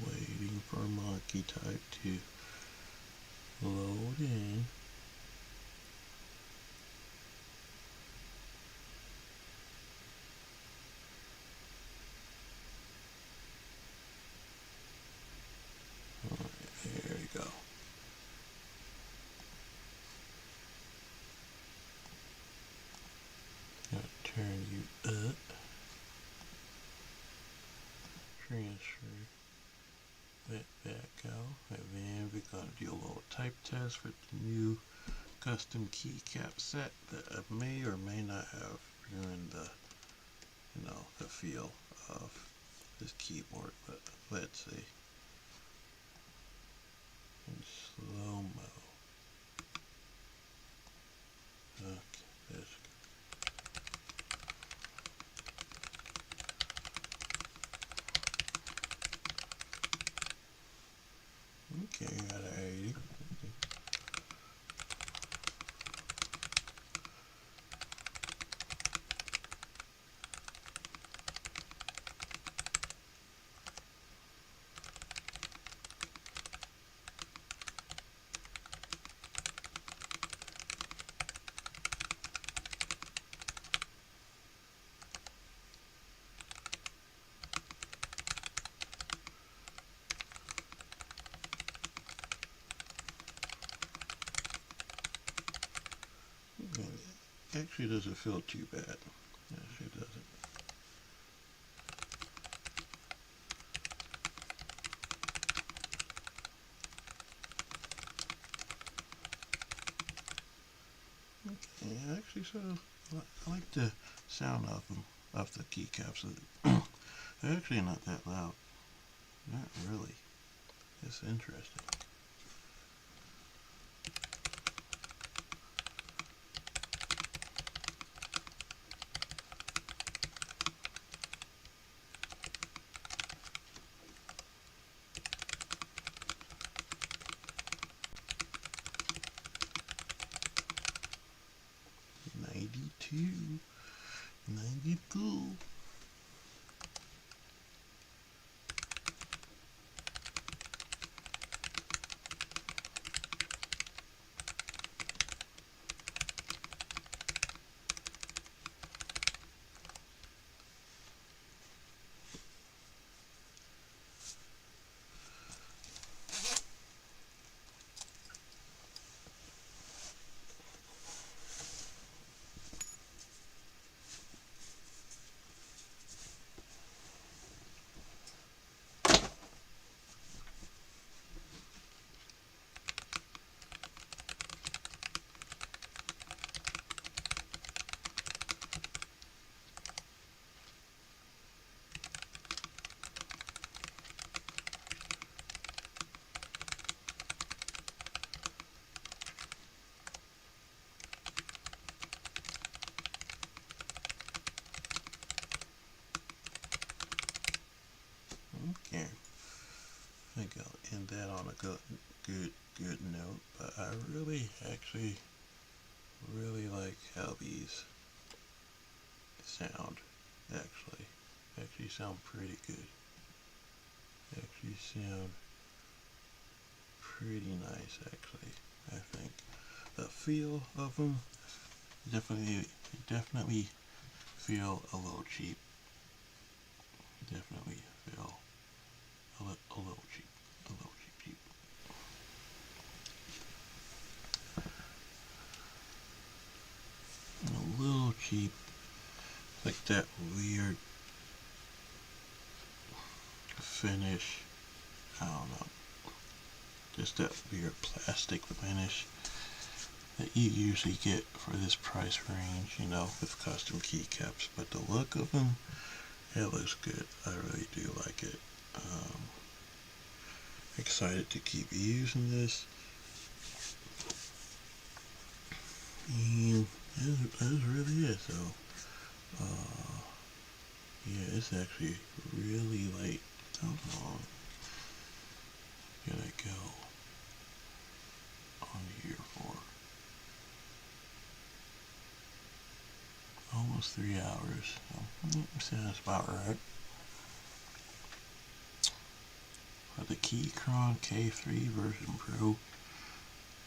Waiting for monkey type to load in. Alright, there you go. Gonna turn you up. Transfer that back out. And then we're gonna do a little type test for the new custom keycap set that may or may not have ruined the the feel of this keyboard, but let's see. In slow mo. Okay, that's good. Okay, got an 80. It actually doesn't feel too bad. It actually doesn't. Okay, actually, so I like the sound of them, of the keycaps. They're actually not that loud. Not really. It's interesting. '92, '92. here. I think I'll end that on a good note. But I actually really like how these sound. Actually sound pretty good. Actually sound pretty nice. Actually, I think the feel of them definitely feel a little cheap. Definitely feel a little cheap. A little cheap. A little cheap. Like that weird finish. I don't know. Just that weird plastic finish that you usually get for this price range, with custom keycaps. But the look of them, it looks good. I really do like it. Excited to keep using this. And that's really it. So, yeah, it's actually really late. How long can I go on here for? Almost 3 hours. So that's about right. For the Keychron K3 version Pro,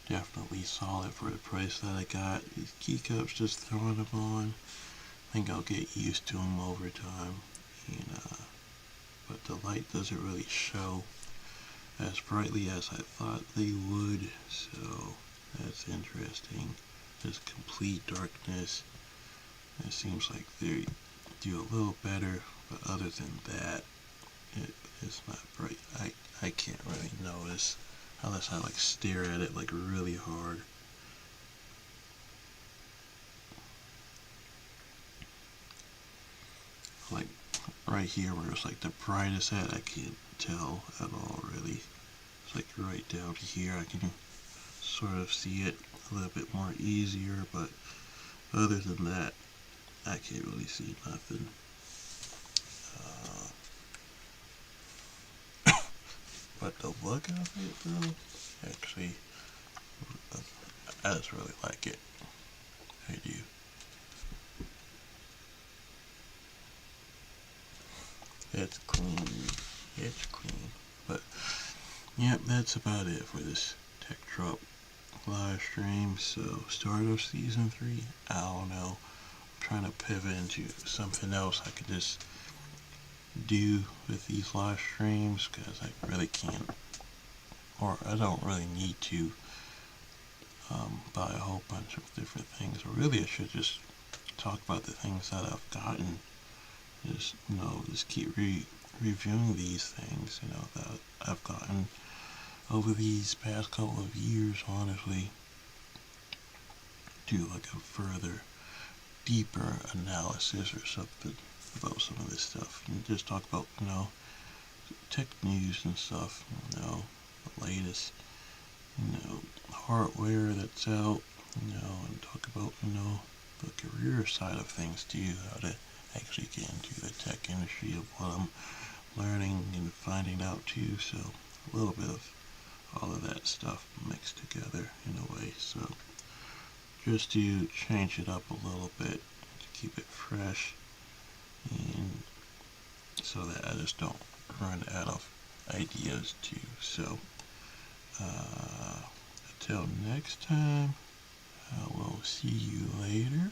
definitely solid for the price that I got. These keycaps, just throwing them on, I think I'll get used to them over time. But the light doesn't really show as brightly as I thought they would, so that's interesting. This complete darkness, it seems like they do a little better, but other than that, it's not bright. I can't really notice unless I stare at it really hard. Like right here where it's the brightest at, I can't tell at all really. It's right down here I can sort of see it a little bit more easier, but other than that, I can't really see nothing. But the look of it though, actually, I just really like it. I do. It's clean. It's clean. But, yep, that's about it for this Tech Drop live stream. So, start of season 3, I don't know. I'm trying to pivot into something else I could just do with these live streams, because I really can't, or I don't really need to buy a whole bunch of different things. Or really, I should just talk about the things that I've gotten. Just keep reviewing these things, that I've gotten over these past couple of years, honestly. Do a further, deeper analysis or something about some of this stuff. And just talk about, tech news and stuff, the latest, hardware that's out, and talk about, the career side of things too, how to actually get into the tech industry, of what I'm learning and finding out too. So a little bit of all of that stuff mixed together in a way. So just to change it up a little bit, to keep it fresh, and so that I just don't run out of ideas too. So until next time, I will see you later.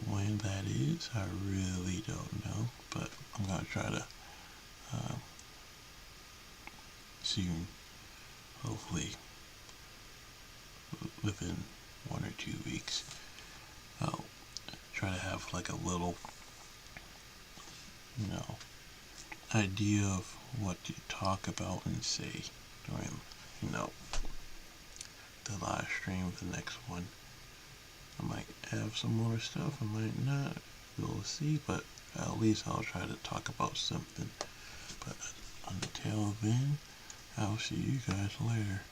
When that is, I really don't know, but I'm gonna try to soon, hopefully within 1 or 2 weeks. I'll try to have a little, idea of what to talk about and say during, the live stream, the next one. I might have some more stuff, I might not. We'll see, but at least I'll try to talk about something. But until then, I'll see you guys later.